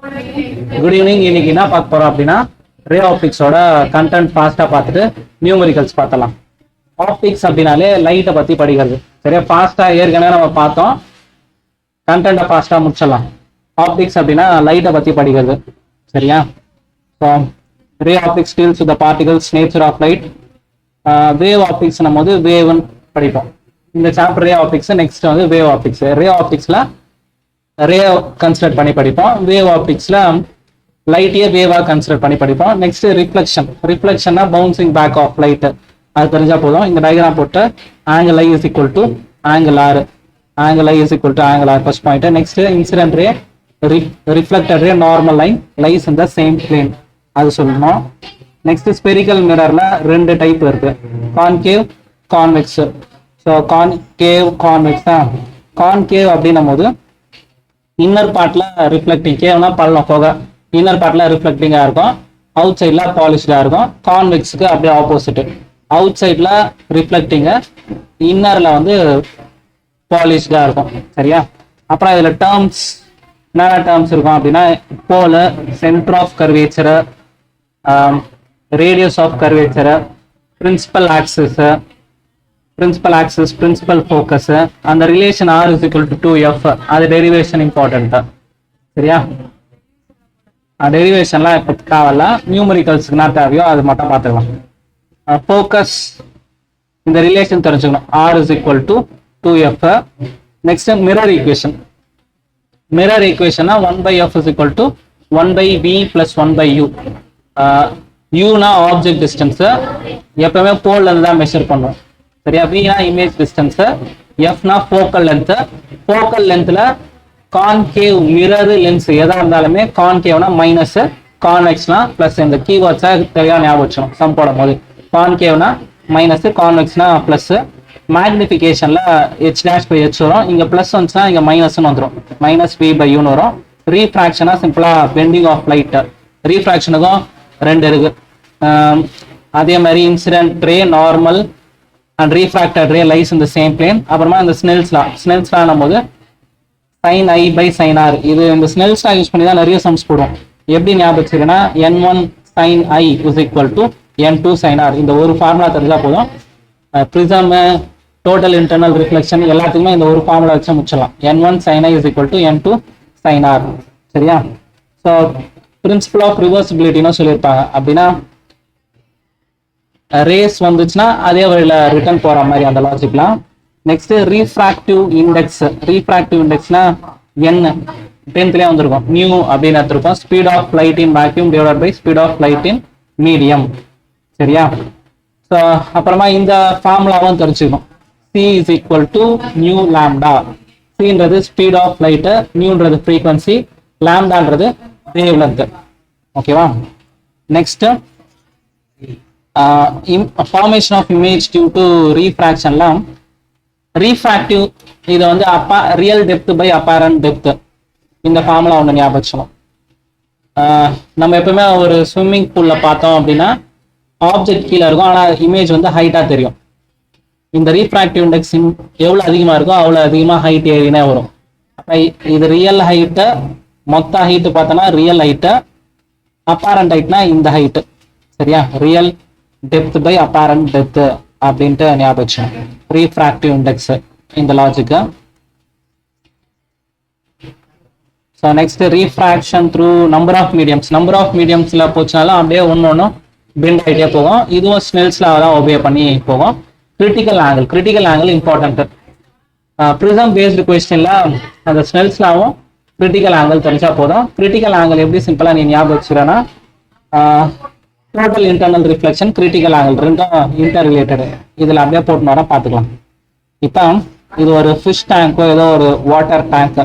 Good evening. இன்னைக்கு என்ன பார்க்க போறோம் அப்படின்னா ரே ஆப்டிக்ஸோட கண்டென்ட் ஃபாஸ்டா பார்த்துட்டு நியூமரிக்கல்ஸ் பார்த்தலாம். ஆப்டிக்ஸ் அப்படின்னாலே லைட்டை பத்தி படிக்கிறது. சரியா, ஃபாஸ்டா ஏற்கனவே நம்ம பார்த்தோம். கண்டென்ட்டை ஃபாஸ்டா முடிச்சிடலாம். ஆப்டிக்ஸ் அப்படின்னா லைட்டை பத்தி படிக்கிறது. சரியா, so ray optics deals with the particles nature of light. Wave optics நம்ம வந்து வேவ்னு படிப்போம். இந்த சாப்டர் ரே ஆப்டிக்ஸ், நெக்ஸ்ட் வந்து வேவ் ஆப்டிக்ஸ். ரே ஆப்டிக்ஸ்ல ரே கன்சிடர் பண்ணி படிப்போம். வேவ் ஆப்டிக்ஸ்ல லைட்டையே வேவா கன்சிடர் பண்ணி படிப்போம். Next reflection. ரிஃப்ளெக்ஷன்னா பவுன்சிங் பேக் ஆஃப் லைட். அது தெரிஞ்சா போதும். இந்த டயக்ராம் போட்டு angle I is equal to angle R, angle I is equal to angle R first point. Next incident ray, reflected ray, normal line lies in the same plane, அது சொல்லணும். Next spherical மிரர்ல ரெண்டு type இருக்கு, concave, convex. So concave, convex தான். Concave அப்படின்னும் போது inner பார்ட்ல reflecting, கேவ்னா பள்ளம் போக, இன்னர் பார்ட்ல ரிஃப்ளெக்டிங்கா இருக்கும், அவுட் சைட்ல பாலிஷ்டா இருக்கும். கான்வெக்ஸுக்கு அப்படியே ஆப்போசிட், அவுட் சைட்ல ரிஃப்ளெக்டிங், இன்னர்ல வந்து பாலிஷ்டா இருக்கும். சரியா, அப்புறம் இதுல டேர்ம்ஸ் என்னென்ன டேர்ம்ஸ் இருக்கும் அப்படின்னா போல, centre of curvature, radius of curvature, principal axis, principal focus, அந்த relation R is equal to 2F, அது டெரிவேஷன் இம்பார்ட்டன்ட். சரியா, டெரிவேஷன்லாம் இப்போ தேவையில்ல, நியூமரிக்கல்ஸ்க்கு என்ன தேவையோ அது மட்டும் பார்த்துக்கலாம். ஃபோக்கஸ், இந்த ரிலேஷன் தெரிஞ்சுக்கணும், R is equal to 2F. Next mirror equation. Mirror ஈக்குவேஷன்னா 1/F is equal to 1/V plus 1/U. யூனா ஆப்ஜெக்ட் டிஸ்டன்ஸ், எப்பவுமே போல்ல இருந்து தான் மெஷர் பண்ணுவோம். சரியா, வினா இமேஜ் டிஸ்டன்ஸ், எஃப்னா ஃபோக்கல் லென்த். ஃபோக்கல் லென்த்ல கான்கேவ் மிரர் லென்ஸ் எதா இருந்தாலுமே கான்கேவ்னா மைனஸ், கான்வெக்ஸ்னா பிளஸ். இந்த கீவேர்ட்ஸை தெளிவாக ஞாபகம் வச்சணும் சம் போடும் போது. கான்கேவ்னா மைனஸ், கான்வெக்ஸ்னா பிளஸ். மேக்னிஃபிகேஷன்ல H'/H வரும், இங்க பிளஸ் வந்துச்சுன்னா இங்க மைனஸ்னு வந்துடும், -V/Uன்னு வரும். ரீஃப்ராக்ஷனா சிம்பிளா பெண்டிங் ஆஃப் லைட். ரீஃப்ராக்ஷனுக்கும் ரெண்டு இருக்கு. அதே மாதிரி incident ray, normal and refracted ray lies in the same plane. அப்புறமா இந்த ஸ்னெல்ஸ் லா போது sin I by sin R. இது இந்த ஸ்னெல்ஸ் லா யூஸ் பண்ணி தான் நிறைய சம்ஸ் போடுவோம். எப்படி ஞாபகம் வச்சுக்கன்னா N1 sin I is equal to N2 sin R. இந்த ஒரு ஃபார்முலா தெரிஞ்சா போதும். ப்ரிசம், டோட்டல் இன்டர்னல் ரிஃப்ளெக்ஷன் எல்லாத்துக்குமே இந்த ஒரு ஃபார்முலா வச்சு முடிச்சிடலாம். N1 sin I is equal to N2 sin R. சரியா, ஸோ பிரின்சிபல் ஆஃப் ரிவர்சிபிலிட்டின்னு சொல்லியிருப்பாங்க. அப்படின்னா ரேஸ் வந்துச்சுன்னா அதே வழியில ரிட்டர்ன் போற மாதிரி அந்த லாஜிக்லாம். Next refractive index. ரீஃப்ராக்டிவ் இண்டெக்ஸ்னா N 10th வந்திருக்கும், நியூ அப்படின்னு எடுத்திருக்கோம். Speed of light in vacuum divided by speed of light in medium. சரியா, ஸோ அப்புறமா இந்த ஃபார்முலாவும் தெரிஞ்சுக்கணும். C is equal to nu lambda. சின்றது ஸ்பீட் ஆஃப் லைட்டு, நியூன்றது ஃப்ரீக்வன்சி, லாம்டான்றது வேவ் லென்த். ஓகேவா, next formation of image due to refraction. Refractive இதை வந்து real depth by apparent depth, இந்த ஃபார்முலா ஒன்று ஞாபகம் வச்சுக்கணும். நம்ம எப்பவுமே ஒரு ஸ்விம்மிங் பூல்ல பார்த்தோம் அப்படின்னா ஆப்ஜெக்ட் கீழே இருக்கும், ஆனால் இமேஜ் வந்து ஹைட்டா தெரியும். இந்த ரீஃப்ராக்டிவ் இண்டெக்ஸ் எவ்வளோ அதிகமாக இருக்கோ அவ்வளோ அதிகமாக ஹைட் ஏறினே வரும். அப்போ இது ரியல் ஹைட்டு, மொத்த ஹைட்டு பார்த்தோன்னா ரியல் ஹைட்டு, அப்பேரண்ட் ஹைட்னா இந்த ஹைட்டு. சரியா, real depth by apparent depth அப்படின்ட்டு ஞாபகம் வச்சுக்கணும் ரீஃப்ராக்டிவ் இண்டெக்ஸ், இந்த லாஜிக்கு. So next refraction through number of mediums. Number of மீடியம்ஸ்ல போச்சுனாலும் அப்படியே ஒன்று பெண்ட் ஆகிட்டே போகும். இதுவும் ஸ்னெல்ஸ்ல தான் ஒபே பண்ணி போகும். Critical angle, critical angle important. Prism based கொஸ்டின்ல அந்த ஸ்னெல்ஸ்லாவும் கிரிட்டிக்கல் ஆங்கிள் தெரிஞ்சா போதும். கிரிட்டிக்கல் ஆங்கிள் எப்படி சிம்பிளா நீ ஞாபகம் வச்சுக்கிறேன்னா total internal reflection, critical angle ரெண்டும் இன்டர் ரிலேட்டடு. இதில் அப்படியே போட்டு வர பார்த்துக்கலாம். இப்போ இது ஒரு ஃபிஷ் டேங்கோ ஏதோ ஒரு வாட்டர் டேங்க்.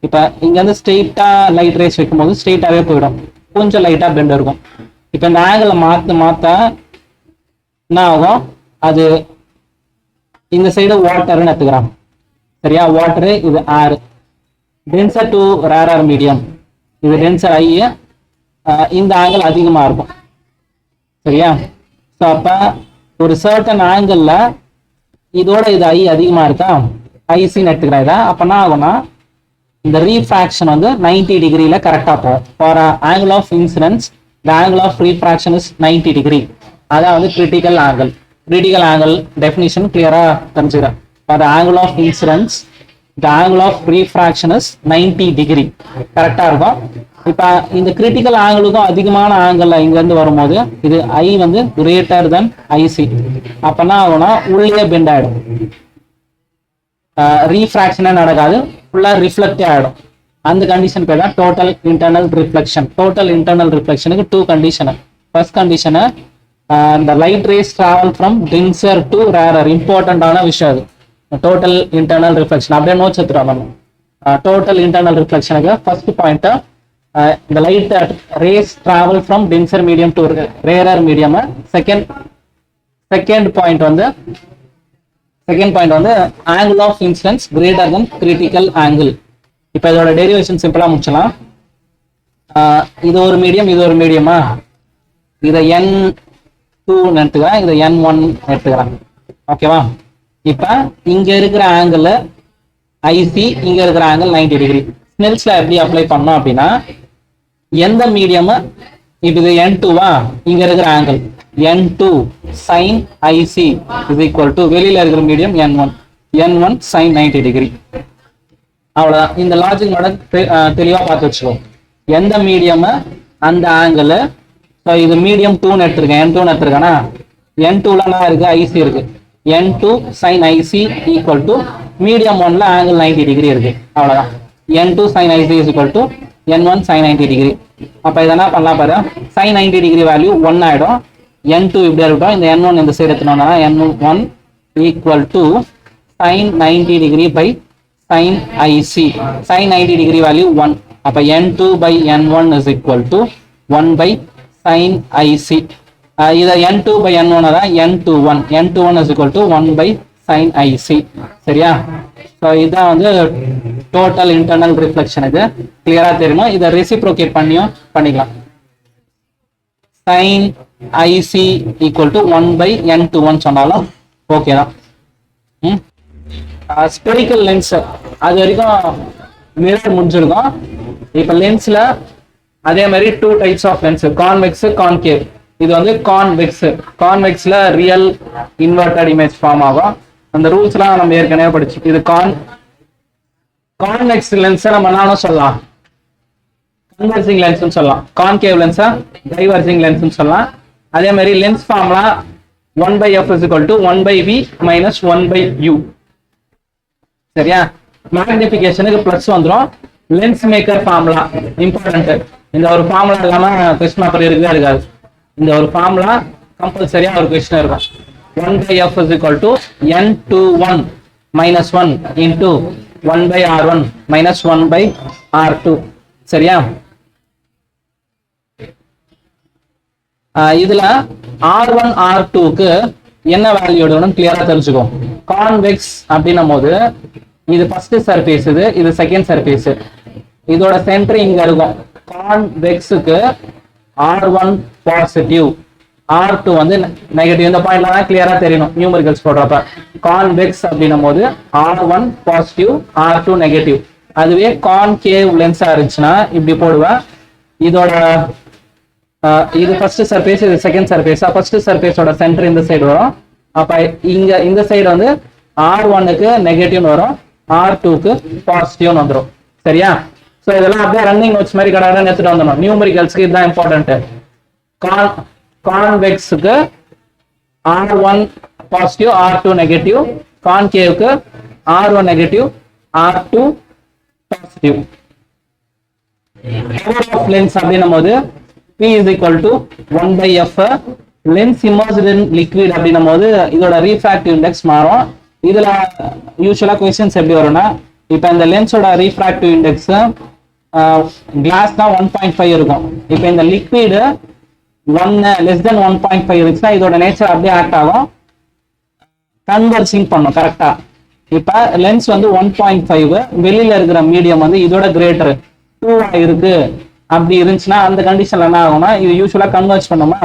இப்போ இங்கேருந்து ஸ்ட்ரெயிட்டாக லைட் ரேஸ் வைக்கும்போது ஸ்ட்ரெயிட்டாகவே போயிடும், கொஞ்சம் லைட்டாக பெண்ட் இருக்கும். இப்போ இந்த ஆங்கிளை மாற்ற என்ன ஆகும், அது இந்த சைடு வாட்டர்னு எடுத்துக்கிறாங்க. சரியா, வாட்டரு, இது ஏர். டென்சர் டு ரேரர் மீடியம், இது டென்சர் ஐ, இந்த ஆங்கிள் அதிகமாக இருக்கும். சரியா, ஸோ அப்போ ஒரு சர்டன் ஆங்கிளில் இதோட இது ஐ அதிகமாக இருக்கா, ஐசின்னு எடுத்துக்கிறேன் இதை. அப்போ என்ன ஆகும்னா இந்த ரீஃப்ராக்ஷன் வந்து 90 டிகிரில கரெக்டா போகும். For angle of incidence the angle of refraction is 90 degree. அதான் வந்து critical angle. Critical angle definition கிளியரா தெரிஞ்சுக்கிறேன். For angle of incidence the angle of refraction is 90 degree கரெக்டா இருக்கும். இப்ப இந்த கிரிட்டிக்கல் ஆங்கிளுக்கும் அதிகமான ஆங்கிள் இங்க இருந்து வரும்போது இது ஐ வந்து கிரேட்டர் தென் ஐசி. அப்பனா ஆகும்னா உள்ளே பெண்ட் ஆயிடும், ரீஃப்ராக்ஷனே நடக்காது, ஃபுல்லா ரிஃப்ளெக்டே ஆயிடும். அந்த கண்டிஷன் பேர் தான் total internal reflection. Total internal ரிஃப்ளெக்ஷனுக்கு 2 கண்டிஷன். First condition the light rays travel from denser to rarer. இம்பார்ட்டன்டான விஷயம் அது. டோட்டல் இன்டர்னல் ரிஃப்ளெக்ஷன் அப்படியே நோட்ஸ் எடுத்துருவோம் நம்ம. டோட்டல் இன்டர்னல் ரிஃப்ளெக்ஷனுக்கு first point the light rays travel from denser medium to rarer medium. Second point வந்து angle of incidence greater than critical angle. இப்போ இதோட டெரிவேஷன் சிம்பிளா முடிச்சலாம். இது ஒரு மீடியம், இது ஒரு மீடியமா, இதை N2 எடுத்துக்கிறேன், இதை N1 எடுத்துக்கிறேன். ஓகேவா? இப்ப இங்க இருக்கிற ஆங்கிள் ஐசி, இங்க இருக்கிற ஆங்கிள் 90 டிகிரி. ஸ்னெல்ஸ்ல எப்படி அப்ளை பண்ணோம் அப்படின்னா, எந்த மீடியம் இப்போ இது N2வா, இங்க இருக்கிற angle N2 sin IC is equal to வெளியில இருக்கிற மீடியம் N1 sin 90 டிகிரி. அவ்வளவுதான். இந்த லாஜிக் மட்டும் தெளிவா பார்த்து வச்சுக்கோ. எந்த மீடியம் அந்த ஆங்கிள். ஸோ இது மீடியம் 2 எடுத்திருக்கேன், N2 எடுத்திருக்கேன்னா N2ல என்ன இருக்கு, IC இருக்கு. N2 sin IC equal to medium 1ல ஆங்கிள் 90 டிகிரி இருக்கு. அவ்வளவுதான். N2 sin IC is equal to N1 sin 90 degree. அப்ப இதெல்லாம் பண்ணலாம் பாரு. sin 90 டிகிரி வேல்யூ 1 ஆயிடும். N2 இப்படி இருக்கட்டும், இந்த N1 இந்த சைடு எடுத்துனோம்னா N1 equal to sin 90 degree by sin IC. sin 90 degree value 1. அப்ப N2 by N1 is equal to 1 by sin IC. இத N2 by N1 தான் N21 is equal to 1 by sin IC. சரியா? So இதான் வந்து total internal reflection. இது கிளியரா தெரியணும். இதை ரெசிப்ரோகேட் பண்ணிக்கலாம். sin IC equal to 1 by N21 சொன்னாலும் ஓகே தான். ஸ்பெரிக்கல் லென்ஸ் அது வரைக்கும் மிரர் முடிஞ்சிருக்கும். இப்ப லென்ஸ்ல அதே மாதிரி 2 types of lens, convex, concave. இது வந்து கான்வெக்ஸ்ல ரியல் இன்வெர்டட் இமேஜ் ஃபார்ம் ஆகும். அந்த ரூல்ஸ்லாம் நம்ம ஏற்கனவே படிச்சு. இது கான்வெக்ஸ் லென்ஸை நம்ம என்னன்னு சொல்லலாம், கன்வர்ஜிங் லென்ஸ்னு சொல்லலாம். கான்கேவ் லென்ஸை டைவர்ஜிங் லென்ஸ்னு சொல்லலாம். அதே மாதிரி lens formula 1/f is equal to 1/v minus 1/u. சரியா? மேக்னிஃபிகேஷனுக்கு பிளஸ் வந்துடும். Lens maker formula important. இந்த ஒரு ஃபார்முலா இல்லாம கொஸ்டின் பேப்பர் இருக்கவே இருக்காது. இந்த ஒரு ஃபார்முலா கம்பல்சரியா ஒரு கொஸ்டின் இருக்கும். 1/f is equal to N21 minus 1 into 1/R1 minus 1/R2. சரியா? இதுல R1 R2க்கு என்ன வேல்யூ எடுக்கணும் கிளியரா தெரிஞ்சுக்கோ. கான்வெக்ஸ் அப்படின்னும் போது இது ஃபர்ஸ்ட் சர்ஃபேஸ், இது செகண்ட் சர்ஃபேஸ். இதோட சென்டர் இங்க இருக்கும். கான்வெக்ஸுக்கு R1 பாசிட்டிவ், R2 வந்து நெகட்டிவ். இந்த பாயிண்ட்ல தான் கிளியரா தெரியணும் நியூமெரிக்கல்ஸ் போடுறப்ப. கான்வெக்ஸ் அப்படின்னும் போது R1 பாசிட்டிவ், R2 நெகட்டிவ். அதுவே கான்கேவ் லென்ஸா இருந்துச்சுன்னா இப்படி போடுவேன். இதோட இது ஃபர்ஸ்ட் சர்ஃபேஸ், இது செகண்ட் சர்ஃபேஸ். ஃபர்ஸ்ட் சர்ஃபேஸோட சென்டர் இந்த சைடு வரும். அப்ப இங்க இந்த சைடு வந்து R1க்கு நெகட்டிவ்னு வரும், R2க்கு பாசிட்டிவ்னு வந்துடும். சரியா? ஸோ இதெல்லாம் அப்படியே ரன்னிங் நோட்ஸ் மாதிரி கடை எடுத்துட்டு வந்துடணும். நியூமெரிக்கல்ஸ்க்கு இதுதான் இம்பார்ட்டன்ட். கான்வெக்ஸுக்கு R1 பாசிட்டிவ், R2 நெகட்டிவ். கான்கேவ்க்கு R1 negative, R2 positive. Power of lens அப்படின்னும் போது P is equal to 1/f. Lens immersed in liquid அப்படின்னும் போது இதோட ரீஃப்ராக்டிவ் இண்டெக்ஸ் மாறும். இதுல யூஸ்வலா கொஸ்டின்ஸ் எப்படி வரும்னா, இப்ப இந்த லென்ஸோட ரீஃப்ராக்டிவ் இண்டெக்ஸ் கிளாஸ் தான் 1.5 இருக்கும். இப்ப இந்த லிக்விடு 1 less than 1.5 இருந்துச்சுன்னா இதோட நேச்சர் அப்படியே ஆக்ட் ஆகும், கன்வர்ஜிங் பண்ணும். கரெக்டா? இப்ப லென்ஸ் வந்து 1.5, வெளியில இருக்கிற மீடியம் வந்து இதோட கிரேட்டர் 2 இருக்கு அப்படி இருந்துச்சுன்னா அந்த கண்டிஷன்ல என்ன ஆகும்னா, இது யூஸ்வலா கன்வர்ஜ் பண்ணுமா,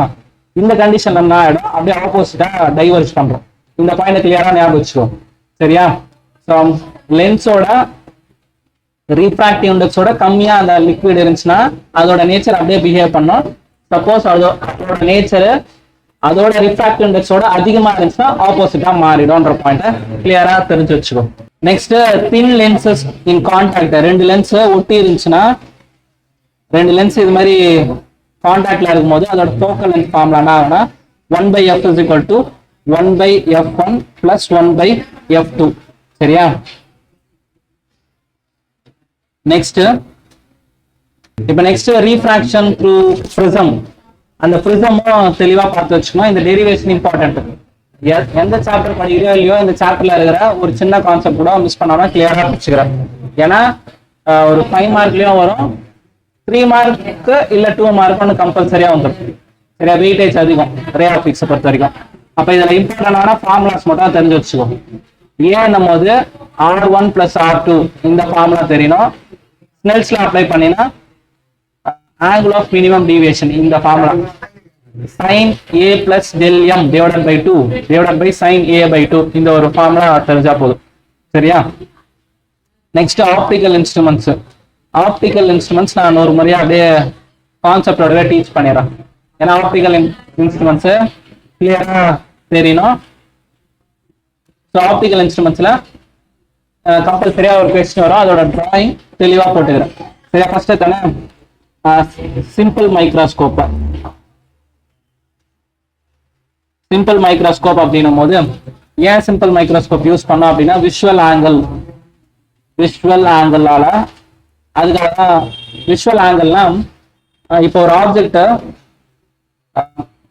இந்த கண்டிஷன்ல என்ன ஆயிடும், அப்படியே ஆப்போசிட்டா டைவர்ஜ் பண்றோம். இந்த பாயிண்ட் கிளியரா ஞாபகம் வச்சுக்கோ. சரியா? ஸோ லென்ஸோட ரீஃப்ராக்டிவ் இண்டெக்ஸோட கம்மியா அந்த லிக்விட் இருந்துச்சுன்னா அதோட நேச்சர் அப்படியே பிஹேவ் பண்ணும். சப்போஸ் அதோட நேச்சர் அதோட ரிஃப்ராக்டிவ் இண்டெக்ஸோட அதிகமா இருந்துச்சுன்னா ஆப்போசிட்டா மாறிடும்ன்ற பாயிண்ட கிளியரா தெரிஞ்சு வச்சுக்கோ. Next thin lenses in contact. ரெண்டு லென்ஸ் ஒட்டி இருந்துச்சுன்னா, ரெண்டு லென்ஸ் இது மாதிரி கான்டாக்ட்ல இருக்கும்போது அதோட ஃபோக்கல் லென்த் ஃபார்முலா என்ன ஆகும்னா 1/f is equal to 1/f1 plus 1/f2. சரியா? Next refraction through prism. அந்த பிரிசமும் தெளிவா பார்த்து வச்சுக்கணும். இந்த டெரிவேஷன் இம்பார்ட்டன்ட். எந்த சாப்டர் படிக்கிறோ இல்லையோ இந்த சாப்டர்ல இருக்கிற ஒரு சின்ன கான்செப்ட் கூட மிஸ் பண்ணாம கிளியரா படிச்சுக்கிறேன். ஏன்னா ஒரு 5 மார்க்லயும் வரும், 3 மார்க்கு இல்ல 2 மார்க் கம்பல்சரியா வந்துடும். சரியா? வெயிட்டேஜ் அதிகம் ரே ஆஃப் எக்ஸை பொறுத்த வரைக்கும். அப்ப இதுல இம்பார்ட்டன்டான ஃபார்முலாஸ் மட்டும் தெரிஞ்சு வச்சுக்கோ. ஏன்னும் போது R1 plus R2 இந்த ஃபார்முலா தெரியணும். ஸ்னெல்ஸ்ல அப்ளை பண்ணினா angle of minimum deviation இந்த formula sin a plus del m divided by 2 divided by sin a by 2 இந்த ஒரு ஃபார்முலா தெரிஞ்சா போதும். சரியா? Next optical instruments. Optical instruments நான் ஒரு முறையா அப்படியே கான்செப்டோட டீச் பண்ணிடுறேன். ஏன்னா ஆப்டிக்கல் இன்ஸ்ட்ருமெண்ட்ஸ் கிளியரா தெரியணும். ஸோ ஆப்டிக்கல் இன்ஸ்ட்ருமெண்ட்ஸ்ல கம்பல்சரியா ஒரு கொஸ்டின் வரும், அதோட டிராயிங் தெளிவா போட்டுக்கிறேன். சரியா? ஃபர்ஸ்ட் தானே சிம்பிள் மைக்ரோஸ்கோப். சிம்பிள் மைக்ரோஸ்கோப் அப்படின்னும் போது ஏன் சிம்பிள் மைக்ரோஸ்கோப் யூஸ் பண்ணோம் அப்படின்னா விஷுவல் ஆங்கிளால அதுக்காக விஷுவல் ஆங்கிள்னா இப்போ ஒரு ஆப்ஜெக்ட்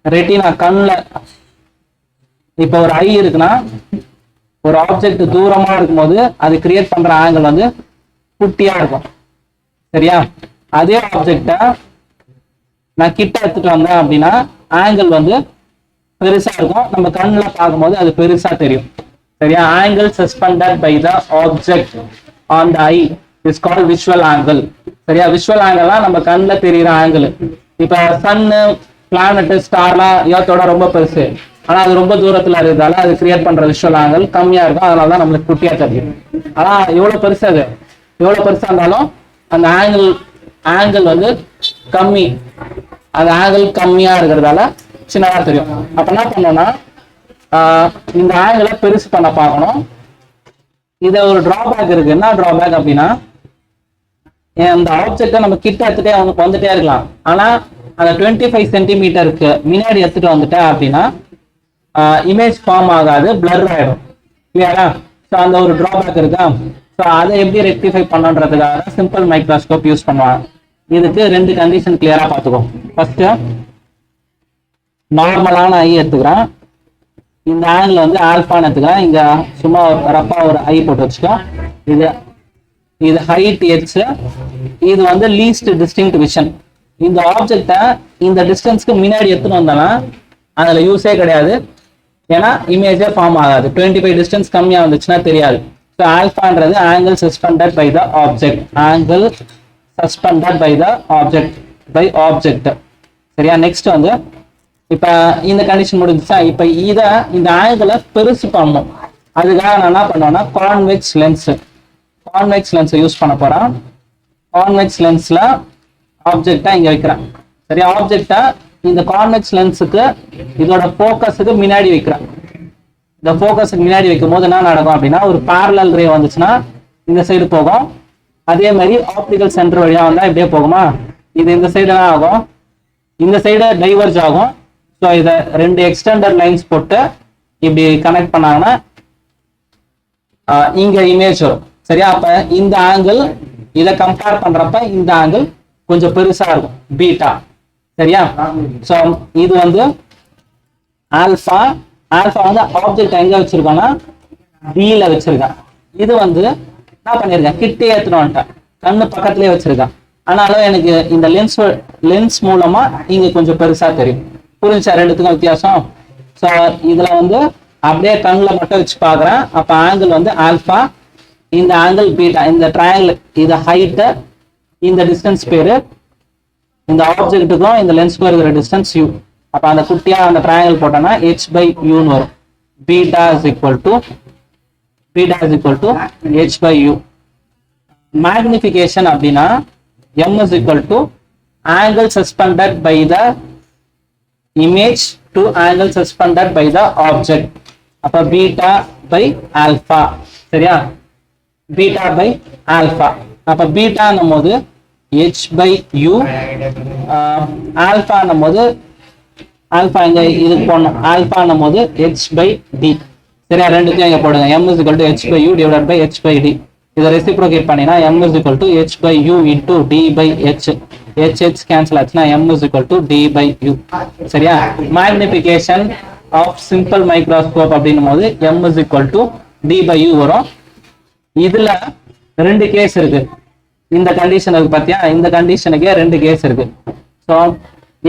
ரெட்டினா கண்ணில் இப்போ ஒரு ஐ இருக்குன்னா ஒரு ஆப்ஜெக்ட் தூரமா இருக்கும்போது அது கிரியேட் பண்ற ஆங்கிள் வந்து குட்டியா இருக்கும். சரியா? அதே ஆப்ஜெக்ட நான் கிட்ட எடுத்துட்டு வந்தேன் அப்படின்னா ஆங்கிள் வந்து பெருசா இருக்கும். நம்ம கண்ணுல பார்க்கும்போது அது பெருசா தெரியும். சரியா? Angle suspended by the object on the eye is called visual angle. சரியா? விஷுவல் ஆங்கிள்னா நம்ம கண்ணுல தெரியுற ஆங்கிள். இப்ப சன்னு, பிளானட், ஸ்டார்லாம் ஏர்த்தோட ரொம்ப பெருசு, ஆனா அது ரொம்ப தூரத்துல இருக்கிறதால அது கிரியேட் பண்ற விஷுவல் ஆங்கிள் கம்மியா இருக்கும். அதனாலதான் நம்மளுக்கு குட்டியா தெரியும். ஆனா எவ்வளவு பெருசா இருந்தாலும் அந்த ஆங்கிள் வந்து கம்மி, அந்த ஆங்கிள் கம்மியா இருக்கிறதால சின்னதா தெரியும். அப்ப என்ன பண்ணோம்னா இந்த ஆங்கிளை பெருசு பண்ண பார்க்கணும். இத ஒரு டிராபேக் இருக்கு. என்ன டிராபேக் அப்படின்னா அந்த ஆப்ஜெக்டை நம்ம கிட்ட எடுத்துட்டே வந்துட்டே இருக்கலாம். ஆனா அந்த 25 சென்டிமீட்டருக்கு முன்னாடி எடுத்துட்டு வந்துட்டேன் அப்படின்னா இமேஜ் ஃபார்ம் ஆகாது, பிளர் ஆயிடும். இல்லையா? ஸோ அந்த ஒரு டிராபேக் இருக்கா. ஸோ அதை எப்படி ரெக்டிஃபை பண்ணுன்றதுக்காக சிம்பிள் மைக்ரோஸ்கோப் யூஸ் பண்ணுவாங்க. இதுக்கு 2 கண்டிஷன் கிளியரா பார்த்துக்கோ. ஃபர்ஸ்ட் நார்மலான ஐ எடுத்துக்கிறேன், இந்த ஆங்கிள் வந்து ஆல்பான்னு எடுத்துக்கிறேன். இங்க சும்மா ரப்பா ஒரு ஐ போட்டு வச்சுக்கோ. இது ஹைட் h, இது வந்து லீஸ்ட் டிஸ்டிங்க்ட் விஷன். இந்த ஆப்ஜெக்டை இந்த டிஸ்டன்ஸ்க்கு முன்னாடி எடுத்துன்னு வந்தோம்னா அதுல யூஸே கிடையாது. ஏன்னா இமேஜே ஃபார்ம் ஆகாது. 25 டிஸ்டன்ஸ் கம்மியா வந்துச்சுன்னா தெரியாது. ஸோ ஆல்பான்றது angle suspended by the object, angle suspended by the object. சரியா? நெக்ஸ்ட் வந்து இப்ப இந்த கண்டிஷன் முடிஞ்சுச்சா. இப்ப இந்த ஆங்கிளை பெருசு பண்ணணும். அதுக்காக நான் என்ன பண்ணுவேன்னா கான்வெக்ஸ் லென்ஸ் யூஸ் பண்ண போறேன். கான்வெக்ஸ் லென்ஸ்ல ஆப்ஜெக்டா இங்க வைக்கிறேன். சரியா? ஆப்ஜெக்டா இந்த கான்வெக்ஸ் லென்ஸுக்கு இதோட போக்கஸுக்கு முன்னாடி வைக்கிறேன். இந்த போக்கஸுக்கு முன்னாடி வைக்கும் போது என்ன நடக்கும் அப்படின்னா ஒரு பேரலல் ரே வந்துச்சுன்னா இந்த சைடு போகும். அதே மாதிரி ஆப்டிகல் சென்டர் வழியா வந்தா இப்படியே போகுமா, இது இந்த சைடு என்ன ஆகும், இந்த சைடு டைவர்ஜ் ஆகும். ஸோ இதை 2 எக்ஸ்டெண்டட் லைன்ஸ் போட்டு இப்படி கனெக்ட் பண்ணாங்கன்னா இங்க இமேஜ் வரும். சரியா? அப்ப இந்த ஆங்கிள் இதை கம்பேர் பண்றப்ப இந்த ஆங்கிள் கொஞ்சம் பெருசா இருக்கும், பீட்டா. சரியா? சோ இது வந்து ஆல்பா வந்து ஆப்ஜெக்ட் எங்க வச்சிருக்கோம்னா டில வச்சிருக்கேன். இது வந்து என்ன பண்ணிருக்கேன், கிட்டே ஏத்துட்டு வந்துட்டேன், கண்ணு பக்கத்துலயே வச்சிருக்கேன். ஆனாலும் எனக்கு இந்த லென்ஸ் மூலமா இங்க கொஞ்சம் பெருசா தெரியும். புரிஞ்சா ரெண்டுத்துக்கும் வித்தியாசம்? ஸோ இதுல வந்து அப்படியே கண்ணில் மட்டும் வச்சு பாக்குறேன். அப்ப ஆங்கிள் வந்து ஆல்பா, இந்த ஆங்கிள் பீட்டா. இந்த ட்ரையாங்கிள் இது ஹைட்டு, இந்த டிஸ்டன்ஸ் பேரு, இந்த ஆப்ஜெக்ட்டுக்கும் இந்த லென்ஸ்க்கும் இருக்கிற டிஸ்டன்ஸ் u. அப்ப அந்த குட்டியா அந்த ட்ரையாங்கிள் போட்டோம்னா h/u ன்னு வரும். Beta is equal to h/u. Magnification அப்படின்னா m is equal to angle suspended by the image to angle suspended by the object. அப்ப பீட்டா பை ஆல்பா. சரியா? Beta by alpha. அப்ப பீட்டான்னும் போது h by u, ஆல்பான்னும் போது alpha இங்க இதுக்கு போடணும். ஆல்பான்னும் போது h by d. சரியா? ரெண்டுத்தையும் இங்க போடுங்க. m is equal to h by u divided by h by d. இதை ரெசிப்ரோகேட் பண்ணினா m is equal to h by u into d by h. h cancel ஆச்சுன்னா m is equal to d by u. சரியா? Magnification of simple microscope அப்படின்னும் போது m is equal to d by u வரும். இதுல ரெண்டு case இருக்கு. இந்த கண்டிஷனுக்கு பார்த்தியா, இந்த கண்டிஷனுக்கே ரெண்டு கேஸ் இருக்கு. ஸோ